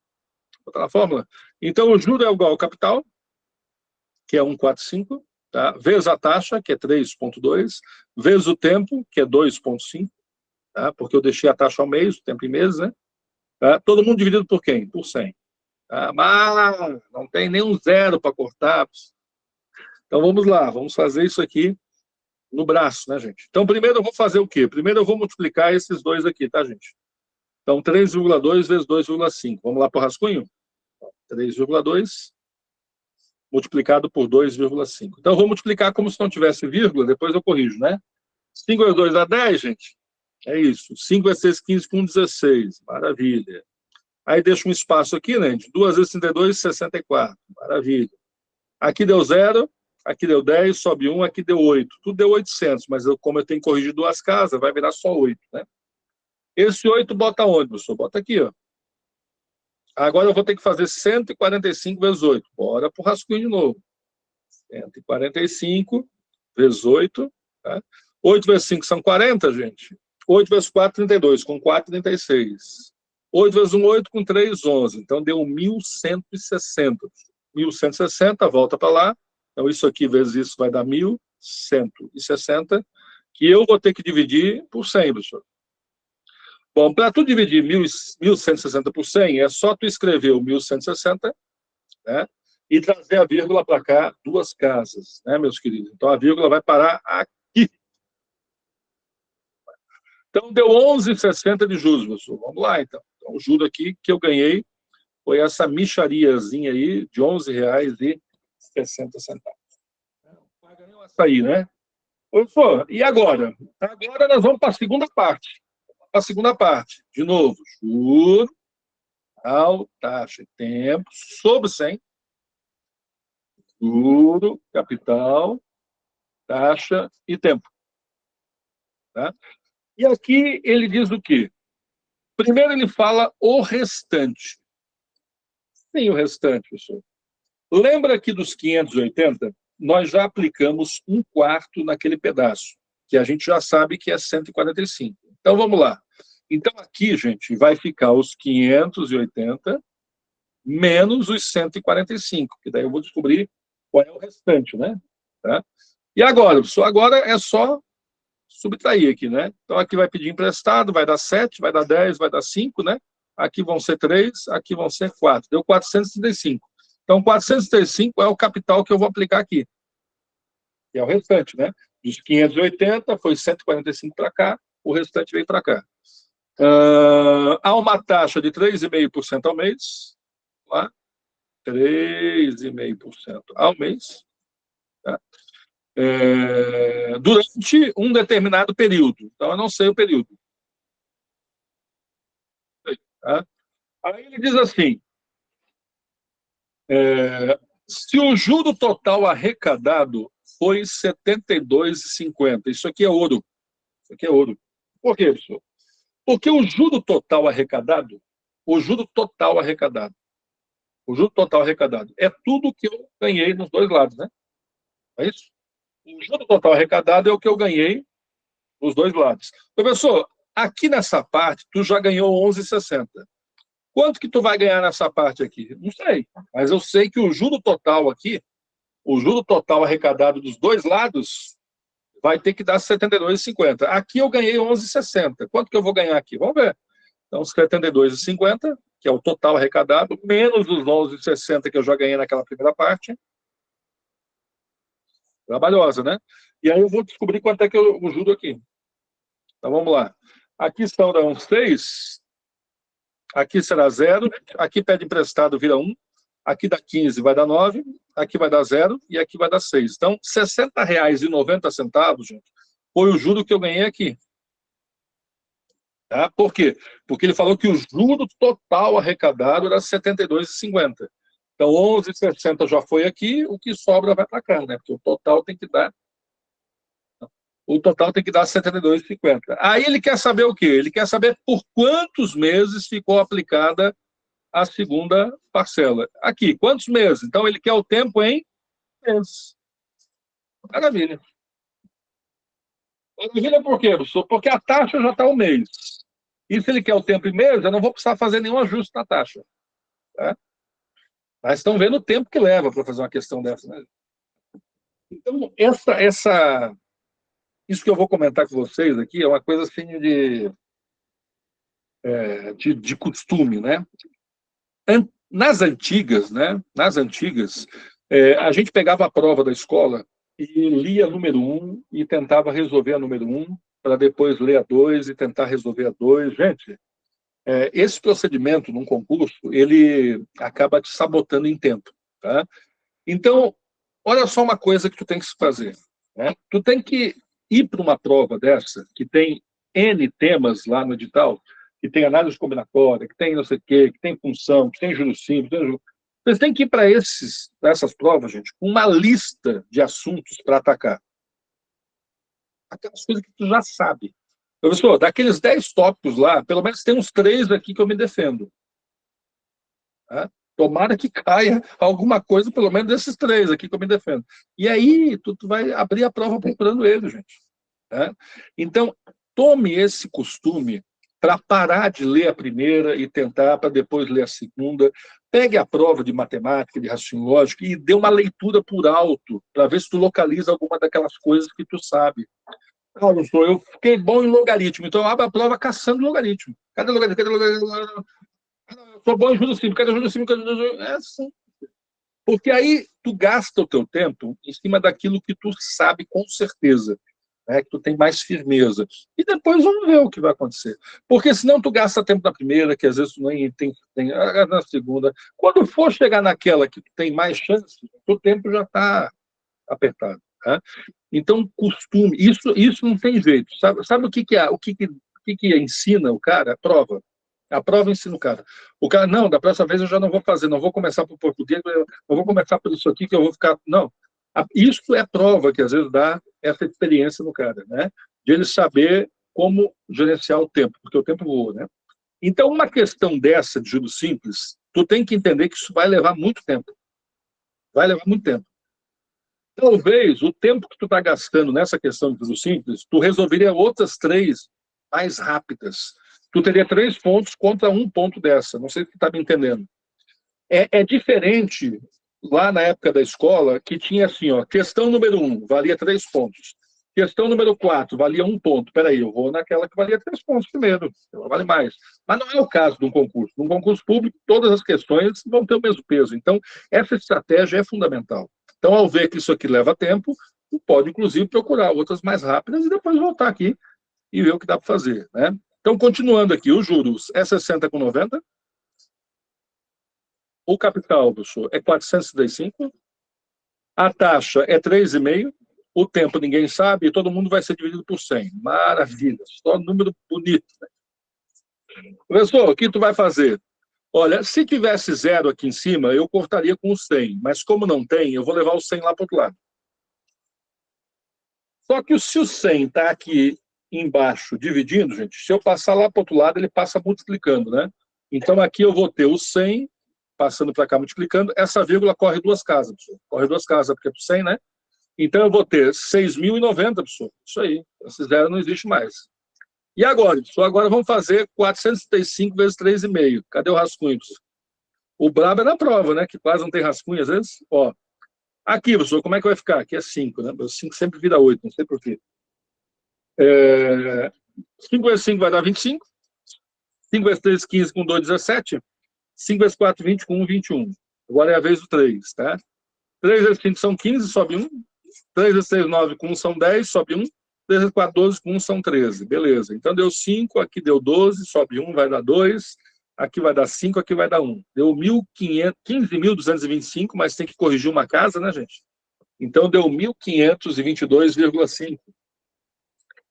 Speaker 1: Botar na fórmula. Então, o juro é igual ao capital, que é 145, tá? Vezes a taxa, que é 3,2, vezes o tempo, que é 2,5, tá? Porque eu deixei a taxa ao mês, o tempo em meses, né? Tá? Todo mundo dividido por quem? Por 100. Tá? Mas não tem nenhum zero para cortar. Então, vamos lá, vamos fazer isso aqui no braço, né, gente? Então, primeiro eu vou fazer o quê? Primeiro eu vou multiplicar esses dois aqui, tá, gente? Então, 3,2 vezes 2,5. Vamos lá para o rascunho? 3,2 multiplicado por 2,5. Então, eu vou multiplicar como se não tivesse vírgula, depois eu corrijo, né? 5 vezes 2 dá 10, gente? É isso. 5 vezes 6, 15 com 16. Maravilha. Aí deixa um espaço aqui, né, gente? 2 vezes 32, 64. Maravilha. Aqui deu 0, aqui deu 10, sobe 1, aqui deu 8. Tudo deu 800, mas como eu tenho que corrigir duas casas, vai virar só 8, né? Esse 8 bota onde, professor? Bota aqui, ó. Agora eu vou ter que fazer 145 vezes 8. Bora para o rascunho de novo. 145 vezes 8. Tá? 8 vezes 5 são 40, gente. 8 vezes 4, 32. Com 4, 36. 8 vezes 1, 8. Com 3, 11. Então deu 1.160. 1.160, volta para lá. Então isso aqui vezes isso vai dar 1.160, que eu vou ter que dividir por 100, professor. Bom, para tu dividir 1.160 por 100, é só tu escrever o 1.160, né, e trazer a vírgula para cá, duas casas, né, meus queridos? Então, a vírgula vai parar aqui. Então, deu 11,60 de juros, professor. Vamos lá, então. Então, o juro aqui que eu ganhei foi essa mixariazinha aí de R$ 11,60. Ganhei um açaí, né? Professor, e agora? Agora nós vamos para a segunda parte. A segunda parte, de novo, juro, taxa e tempo, sobre 100, juro, capital, taxa e tempo. Tá? E aqui ele diz o quê? Primeiro ele fala o restante. Sim, o restante, pessoal. Lembra que dos 580, nós já aplicamos 1/4 naquele pedaço, que a gente já sabe que é 145. Então, vamos lá. Então, aqui, gente, vai ficar os 580 menos os 145, que daí eu vou descobrir qual é o restante, né? Tá? E agora, pessoal, agora é só subtrair aqui, né? Então, aqui vai pedir emprestado, vai dar 7, vai dar 10, vai dar 5, né? Aqui vão ser 3, aqui vão ser 4. Deu 435. Então, 435 é o capital que eu vou aplicar aqui. Que é o restante, né? Dos 580, foi 145 para cá, o restante veio para cá. Há uma taxa de 3,5% ao mês. Tá? 3,5% ao mês, tá? Durante um determinado período. Então, eu não sei o período. Tá? Aí ele diz assim, se o juro total arrecadado foi 72,50, isso aqui é ouro. Isso aqui é ouro. Por quê, professor? Porque o juro total arrecadado, o juro total arrecadado é tudo que eu ganhei nos dois lados, né? É isso? O juro total arrecadado é o que eu ganhei nos dois lados. Professor, aqui nessa parte, tu já ganhou 11,60. Quanto que tu vai ganhar nessa parte aqui? Não sei. Mas eu sei que o juro total aqui, o juro total arrecadado dos dois lados, vai ter que dar 72,50. Aqui eu ganhei 11,60. Quanto que eu vou ganhar aqui? Vamos ver. Então, 72,50, que é o total arrecadado, menos os 11,60 que eu já ganhei naquela primeira parte. Trabalhosa, né? E aí eu vou descobrir quanto é que eu juro aqui. Então, vamos lá. Aqui estão dá uns 6. Aqui será 0. Aqui pede emprestado, vira 1. Aqui dá 15, vai dar 9. Aqui vai dar 0 e aqui vai dar 6. Então, R$ 60,90, gente, foi o juro que eu ganhei aqui. Tá? Por quê? Porque ele falou que o juro total arrecadado era R$ 72,50. Então, 11,60 já foi aqui, o que sobra vai para cá, né? Porque o total tem que dar R$ 72,50. Aí ele quer saber o quê? Ele quer saber por quantos meses ficou aplicada a segunda parcela. Aqui, quantos meses? Então, ele quer o tempo em meses. Maravilha. Maravilha por quê, professor? Porque a taxa já está um mês. E se ele quer o tempo em meses, eu não vou precisar fazer nenhum ajuste na taxa. Tá? Mas estão vendo o tempo que leva para fazer uma questão dessa, né? Então, isso que eu vou comentar com vocês aqui é uma coisa assim de costume, né? Nas antigas, a gente pegava a prova da escola e lia a número 1 e tentava resolver a número 1 para depois ler a 2 e tentar resolver a 2. Gente, esse procedimento num concurso, ele acaba te sabotando em tempo, tá? Então, olha só uma coisa que tu tem que fazer, né? Tu tem que ir para uma prova dessa, que tem N temas lá no edital, que tem análise combinatória, que tem não sei o quê, que tem função, que tem juros simples. Vocês têm que ir para essas provas, gente, com uma lista de assuntos para atacar. Aquelas coisas que tu já sabe. Professor, daqueles 10 tópicos lá, pelo menos tem uns 3 aqui que eu me defendo. Tá? Tomara que caia alguma coisa, pelo menos desses 3 aqui que eu me defendo. E aí, tu vai abrir a prova procurando ele, gente. Tá? Então, tome esse costume para parar de ler a primeira e tentar para depois ler a segunda. Pegue a prova de matemática, de raciocínio lógico e dê uma leitura por alto para ver se tu localiza alguma daquelas coisas que tu sabe. Ah, professor, eu fiquei bom em logaritmo, então eu abro a prova caçando logaritmo. Cadê logaritmo? Cadê logaritmo? Eu sou bom em juro simples. Cadê juro simples? É assim. Porque aí tu gasta o teu tempo em cima daquilo que tu sabe com certeza, né, que tu tem mais firmeza. E depois vamos ver o que vai acontecer. Porque senão tu gasta tempo na primeira, que às vezes tu nem tem na segunda. Quando for chegar naquela que tu tem mais chance, o tempo já está apertado. Tá? Então, costume. Isso não tem jeito. Sabe o que ensina o cara? A prova. A prova ensina o cara. O cara, não, da próxima vez eu já não vou fazer, não vou começar por português, eu vou começar por isso aqui que eu vou ficar... Não. Isso é prova que às vezes dá essa experiência no cara, né? De ele saber como gerenciar o tempo, porque o tempo voa, né? Então, uma questão dessa de juros simples, tu tem que entender que isso vai levar muito tempo. Vai levar muito tempo. Talvez o tempo que tu está gastando nessa questão de juros simples, tu resolveria outras 3 mais rápidas. Tu teria 3 pontos contra 1 ponto dessa. Não sei se tu está me entendendo. É diferente lá na época da escola, que tinha assim, ó, questão número 1, valia 3 pontos. Questão número 4, valia 1 ponto. Peraí, eu vou naquela que valia 3 pontos primeiro. Ela vale mais. Mas não é o caso de um concurso. Num concurso público, todas as questões vão ter o mesmo peso. Então, essa estratégia é fundamental. Então, ao ver que isso aqui leva tempo, tu pode, inclusive, procurar outras mais rápidas e depois voltar aqui e ver o que dá para fazer, né? Então, continuando aqui, os juros é 60,90. o capital, professor, é 435, a taxa é 3,5, o tempo ninguém sabe, e todo mundo vai ser dividido por 100. Maravilha, só número bonito. Né? Professor, o que tu vai fazer? Olha, se tivesse zero aqui em cima, eu cortaria com o 100, mas como não tem, eu vou levar o 100 lá para o outro lado. Só que se o 100 está aqui embaixo dividindo, gente, se eu passar lá para o outro lado, ele passa multiplicando, né? Então aqui eu vou ter o 100 passando para cá multiplicando. Essa vírgula corre duas casas, pessoal. Corre duas casas porque é por 100, né? Então eu vou ter 6.090, pessoal. Isso aí. Esse zero não existe mais. E agora, pessoal? Agora vamos fazer 435 vezes 3,5. Cadê o rascunho, pessoal? O brabo é na prova, né? Que quase não tem rascunho às vezes. Ó, aqui, professor, como é que vai ficar? Aqui é 5, né? O 5 sempre vira 8, não sei por quê. 5 vezes 5 vai dar 25. 5 vezes 3, 15, com 2, 17. 5 vezes 4, 20, com 1, 21. Agora é a vez do 3, tá? 3 vezes 5 são 15, sobe 1. 3 vezes 3, 9, com 1 são 10, sobe 1. 3 vezes 4, 12, com 1 são 13. Beleza. Então deu 5, aqui deu 12, sobe 1, vai dar 2. Aqui vai dar 5, aqui vai dar 1. Deu 15.225, mas tem que corrigir uma casa, né, gente? Então deu 1.522,5.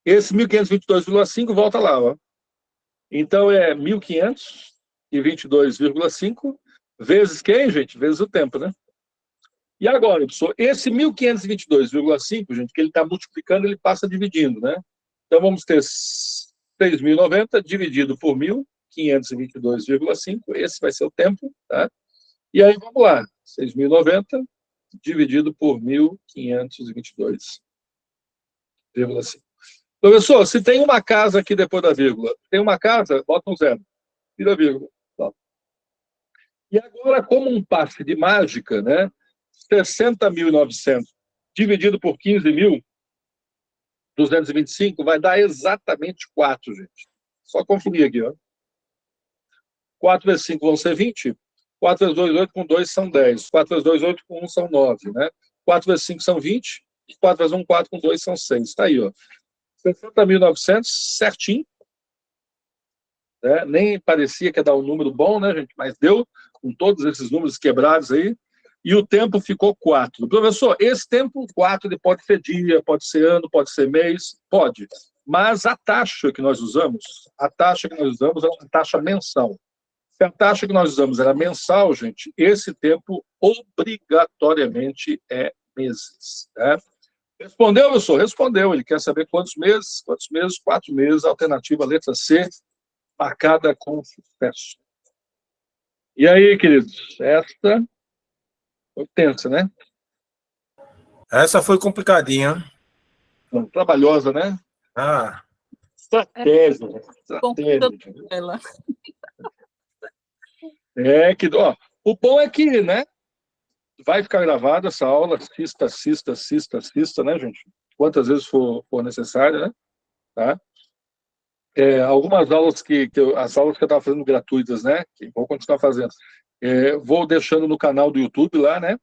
Speaker 1: Esse 1.522,5 volta lá, ó. Então é 1.522,5 vezes quem, gente? Vezes o tempo, né? E agora, pessoal, esse 1.522,5, gente, que ele está multiplicando, ele passa dividindo, né? Então vamos ter 6.090 dividido por 1.522,5, esse vai ser o tempo, tá? E aí vamos lá, 6.090 dividido por 1.522,5. Professor, se tem uma casa aqui depois da vírgula, tem uma casa, bota um zero, tira a vírgula. Tá. E agora, como um passe de mágica, né? 60.900 dividido por 15.225 vai dar exatamente 4, gente. Só conferir aqui, ó. 4 vezes 5 vão ser 20. 4 vezes 2, 8, com 2 são 10. 4 vezes 2, 8, com 1 são 9, né? 4 vezes 5 são 20. 4 vezes 1, 4, com 2 são 6. Está aí, ó. 60.900, certinho. Né? Nem parecia que ia dar um número bom, né, gente? Mas deu, com todos esses números quebrados aí. E o tempo ficou 4. Professor, esse tempo 4 ele pode ser dia, pode ser ano, pode ser mês, pode. Mas a taxa que nós usamos é uma taxa mensal. Se a taxa que nós usamos era mensal, gente, esse tempo obrigatoriamente é meses. Né? Respondeu, professor? Respondeu. Ele quer saber quantos meses? Quantos meses? 4 meses. Alternativa letra C, marcada com sucesso. E aí, queridos? Esta foi tensa, né?
Speaker 5: Essa foi complicadinha.
Speaker 1: Trabalhosa, né?
Speaker 5: Ah,
Speaker 1: Estratégia.
Speaker 3: Concluiu
Speaker 1: Estratégia.
Speaker 3: ela.
Speaker 1: É que, ó, o bom é que, né? Vai ficar gravada essa aula, assista, né, gente? Quantas vezes for necessário, né? Tá? Algumas aulas as aulas que eu estava fazendo gratuitas, né? Que vou continuar fazendo. Vou deixando no canal do YouTube lá, né?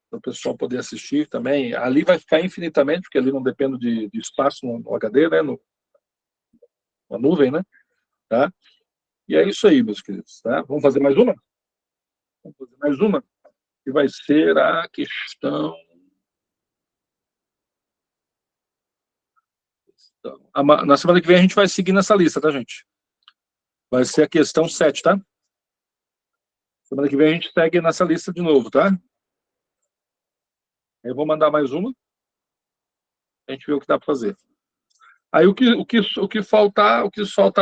Speaker 1: Para o pessoal poder assistir também. Ali vai ficar infinitamente, porque ali não depende de espaço no HD, né? Na nuvem, né? Tá? E é isso aí, meus queridos. Tá? Vamos fazer mais uma? Vamos fazer mais uma, que vai ser a questão. Na semana que vem a gente vai seguir nessa lista, tá, gente? Vai ser a questão 7, tá? Semana que vem a gente segue nessa lista de novo, tá? Eu vou mandar mais uma, a gente vê o que dá para fazer. Aí o que faltar, eu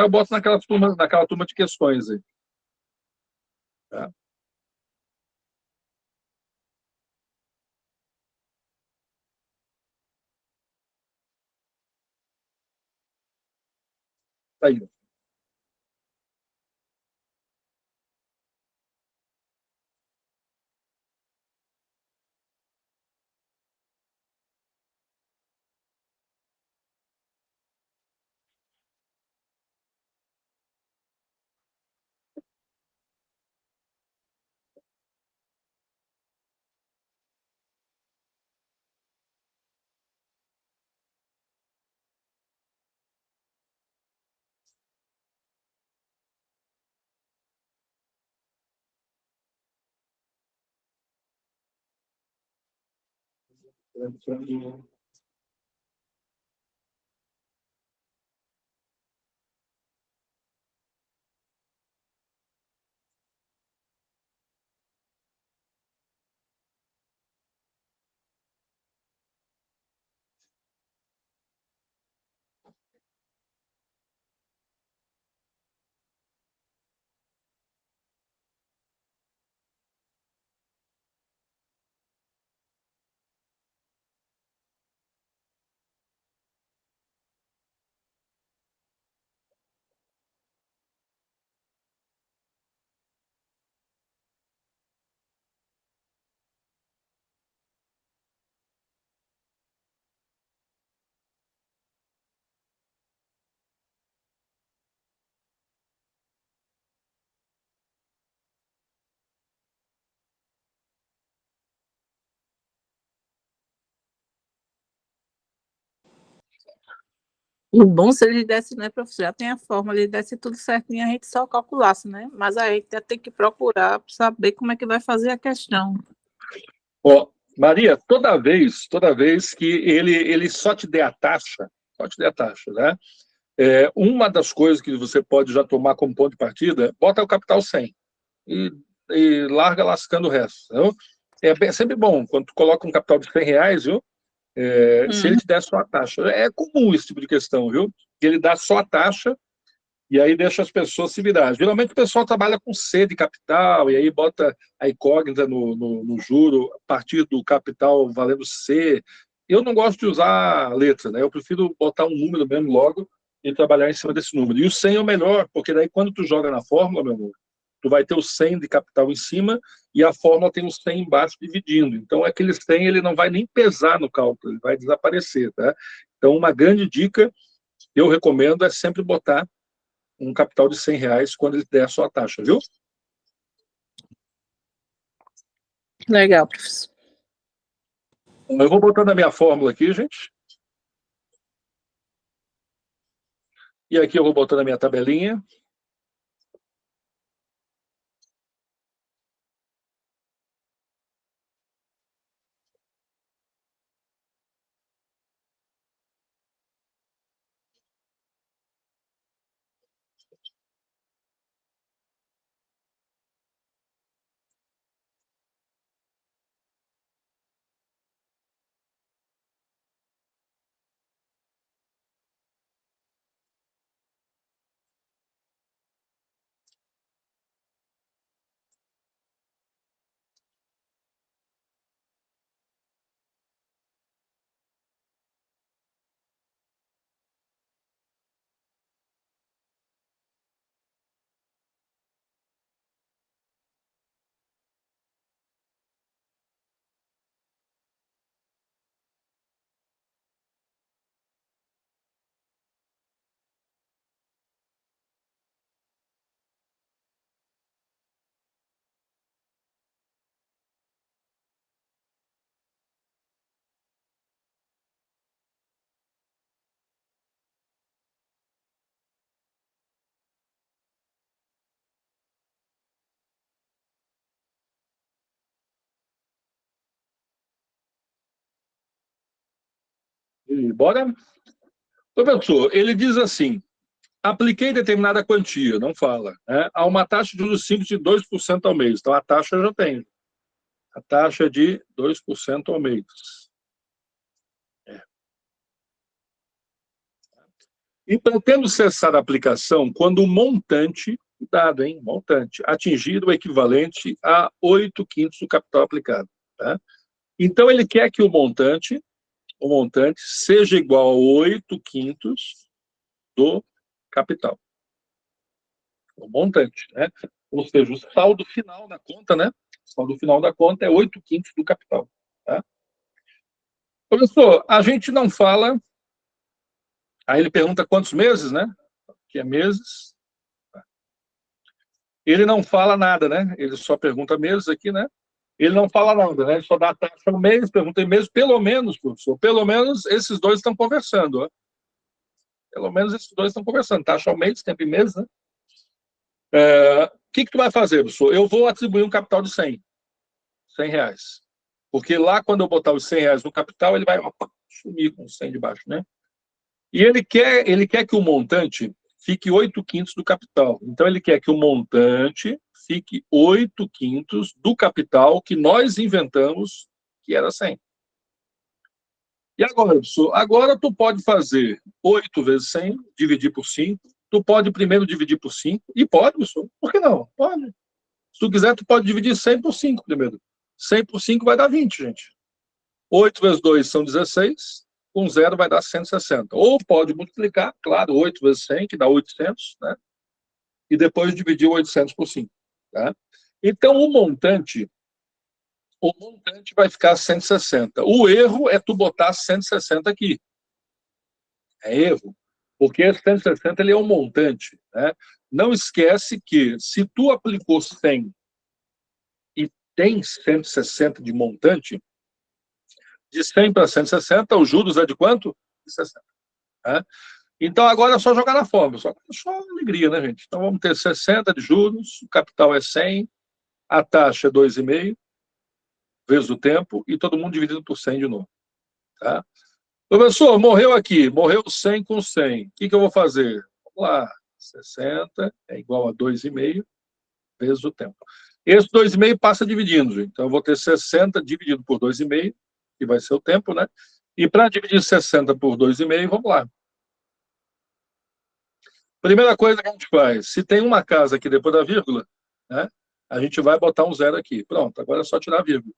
Speaker 1: boto naquela turma de questões aí. Tá? Tá aí.
Speaker 3: O bom se ele desse, né, professor? Já tem a fórmula, ele desse tudo certinho, a gente só calculasse, né? Mas a gente já tem que procurar saber como é que vai fazer a questão.
Speaker 1: Ó, Maria, toda vez que ele só te der a taxa, né? Uma das coisas que você pode já tomar como ponto de partida, bota o capital 100 e larga lascando o resto. Então, sempre bom, quando tu coloca um capital de R$ 100, viu? Se ele te der só a taxa. É comum esse tipo de questão, viu? Ele dá só a taxa e aí deixa as pessoas se virar. Geralmente o pessoal trabalha com C de capital e aí bota a incógnita no juro a partir do capital valendo C. Eu não gosto de usar letra, né? Eu prefiro botar um número mesmo logo e trabalhar em cima desse número. E o 100 é o melhor, porque daí quando tu joga na fórmula, meu amor, tu vai ter o 100 de capital em cima e a fórmula tem o 100 embaixo dividindo. Então, aquele 100 ele não vai nem pesar no cálculo, ele vai desaparecer, tá? Então, uma grande dica que eu recomendo é sempre botar um capital de R$ 100 quando ele der a sua taxa, viu?
Speaker 3: Legal, professor.
Speaker 1: Eu vou botando a minha fórmula aqui, gente. E aqui eu vou botando a minha tabelinha. E bora? Professor, ele diz assim, apliquei determinada quantia, não fala, né, a uma taxa de juros simples de 2% ao mês. Então, a taxa eu já tenho. A taxa de 2% ao mês. E pretendo cessar a aplicação quando o montante, cuidado, hein, montante, atingir o equivalente a 8/5 do capital aplicado. Tá? Então, ele quer que o montante seja igual a 8/5 do capital. O montante, né? Ou seja, o saldo final da conta, né? O saldo final da conta é 8/5 do capital. Tá? Professor, a gente não fala. Aí ele pergunta quantos meses, né? Que é meses. Ele não fala nada, né? Ele só pergunta meses aqui, né? Ele não fala nada, né? Ele só dá a taxa ao mês, pergunta em mês, pelo menos, professor. Pelo menos esses dois estão conversando, ó. Pelo menos esses dois estão conversando. Taxa ao mês, tempo em mês, né? O que tu vai fazer, professor? Eu vou atribuir um capital de R$ 100 reais. Porque lá, quando eu botar os R$100 no capital, ele vai sumir com os 100 de baixo, né? E ele quer que o montante fique 8/5 do capital. Então, ele quer que o montante fique 8/5 do capital que nós inventamos, que era 100. E agora, professor? Agora tu pode fazer 8 vezes 100, dividir por 5. Tu pode primeiro dividir por 5. E pode, professor. Por que não? Pode. Se tu quiser, tu pode dividir 100 por 5 primeiro. 100 por 5 vai dar 20, gente. 8 vezes 2 são 16. Com 0 vai dar 160. Ou pode multiplicar, claro, 8 vezes 100, que dá 800, né? E depois dividir 800 por 5. Tá? Então, o montante vai ficar 160. O erro é tu botar 160 aqui. É erro. Porque esse 160 ele é um montante. Né? Não esquece que se tu aplicou 100 e tem 160 de montante, de 100 para 160, os juros é de quanto? De 60. Né? Então, agora é só jogar na fórmula. Só alegria, né, gente? Então, vamos ter 60 de juros, o capital é 100, a taxa é 2,5 vezes o tempo, e todo mundo dividido por 100 de novo. Tá? Professor, morreu aqui, morreu 100 com 100. O que eu vou fazer? Vamos lá, 60 é igual a 2,5 vezes o tempo. Esse 2,5 passa dividindo, gente. Então, eu vou ter 60 dividido por 2,5, que vai ser o tempo, né? E para dividir 60 por 2,5, vamos lá. Primeira coisa que a gente faz, se tem uma casa aqui depois da vírgula, né, a gente vai botar um 0 aqui. Pronto, agora é só tirar a vírgula.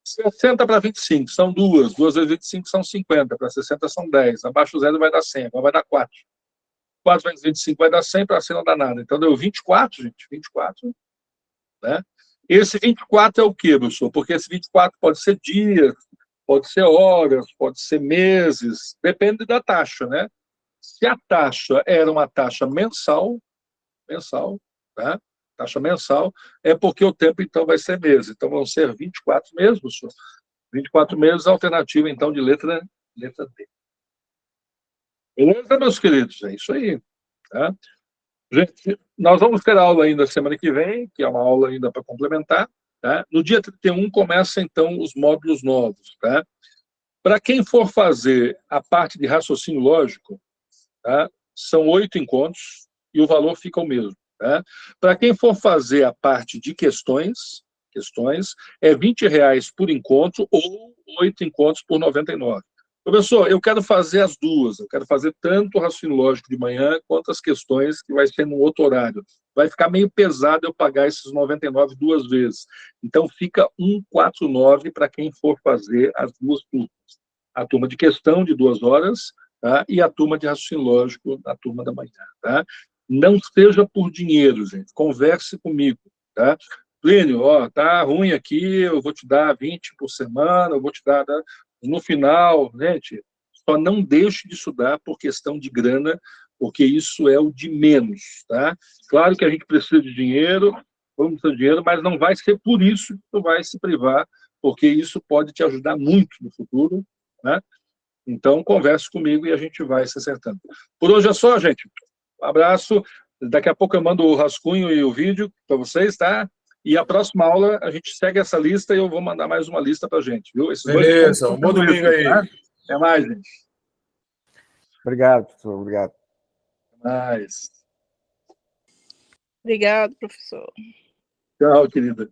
Speaker 1: 60 para 25 são 2. 2 vezes 25 são 50. Para 60 são 10. Abaixo do 0 vai dar 100. Agora vai dar 4. 4 vezes 25 vai dar 100. Para 100 não dá nada. Então deu 24, gente. 24. Né? Esse 24 é o quê, professor? Porque esse 24 pode ser dias, pode ser horas, pode ser meses. Depende da taxa, né? Se a taxa era uma taxa mensal, tá? Taxa mensal, é porque o tempo, então, vai ser mês. Então, vão ser 24 meses, professor. 24 meses, alternativa, então, de letra D. Beleza, meus queridos? É isso aí. Tá? Gente, nós vamos ter aula ainda semana que vem, que é uma aula ainda para complementar. Tá? No dia 31 começa, então, os módulos novos. Tá? Para quem for fazer a parte de raciocínio lógico, tá? São 8 encontros e o valor fica o mesmo. Tá? Para quem for fazer a parte de questões é R$20 por encontro ou 8 encontros por 99. Professor, eu quero fazer as duas. Eu quero fazer tanto o raciocínio lógico de manhã quanto as questões que vai ser no outro horário. Vai ficar meio pesado eu pagar esses 99 duas vezes. Então, fica 149 para quem for fazer as duas turmas. A turma de questão de 2 horas, tá? E a turma de raciocínio lógico na turma da manhã. Tá? Não seja por dinheiro, gente. Converse comigo. Tá? Plínio, ó, tá ruim aqui, eu vou te dar 20 por semana, eu vou te dar... Né? No final, gente, só não deixe de estudar por questão de grana, porque isso é o de menos. Tá? Claro que a gente precisa de dinheiro, vamos ter dinheiro, mas não vai ser por isso que tu vai se privar, porque isso pode te ajudar muito no futuro. Né? Então, converse comigo e a gente vai se acertando. Por hoje é só, gente. Um abraço. Daqui a pouco eu mando o rascunho e o vídeo para vocês, tá? E a próxima aula a gente segue essa lista e eu vou mandar mais uma lista para a gente, viu? Esses
Speaker 5: Beleza, um bom domingo aí.
Speaker 1: Tá? Até mais, gente.
Speaker 6: Obrigado, professor. Obrigado.
Speaker 1: Até mais.
Speaker 3: Obrigado, professor.
Speaker 1: Tchau, querida.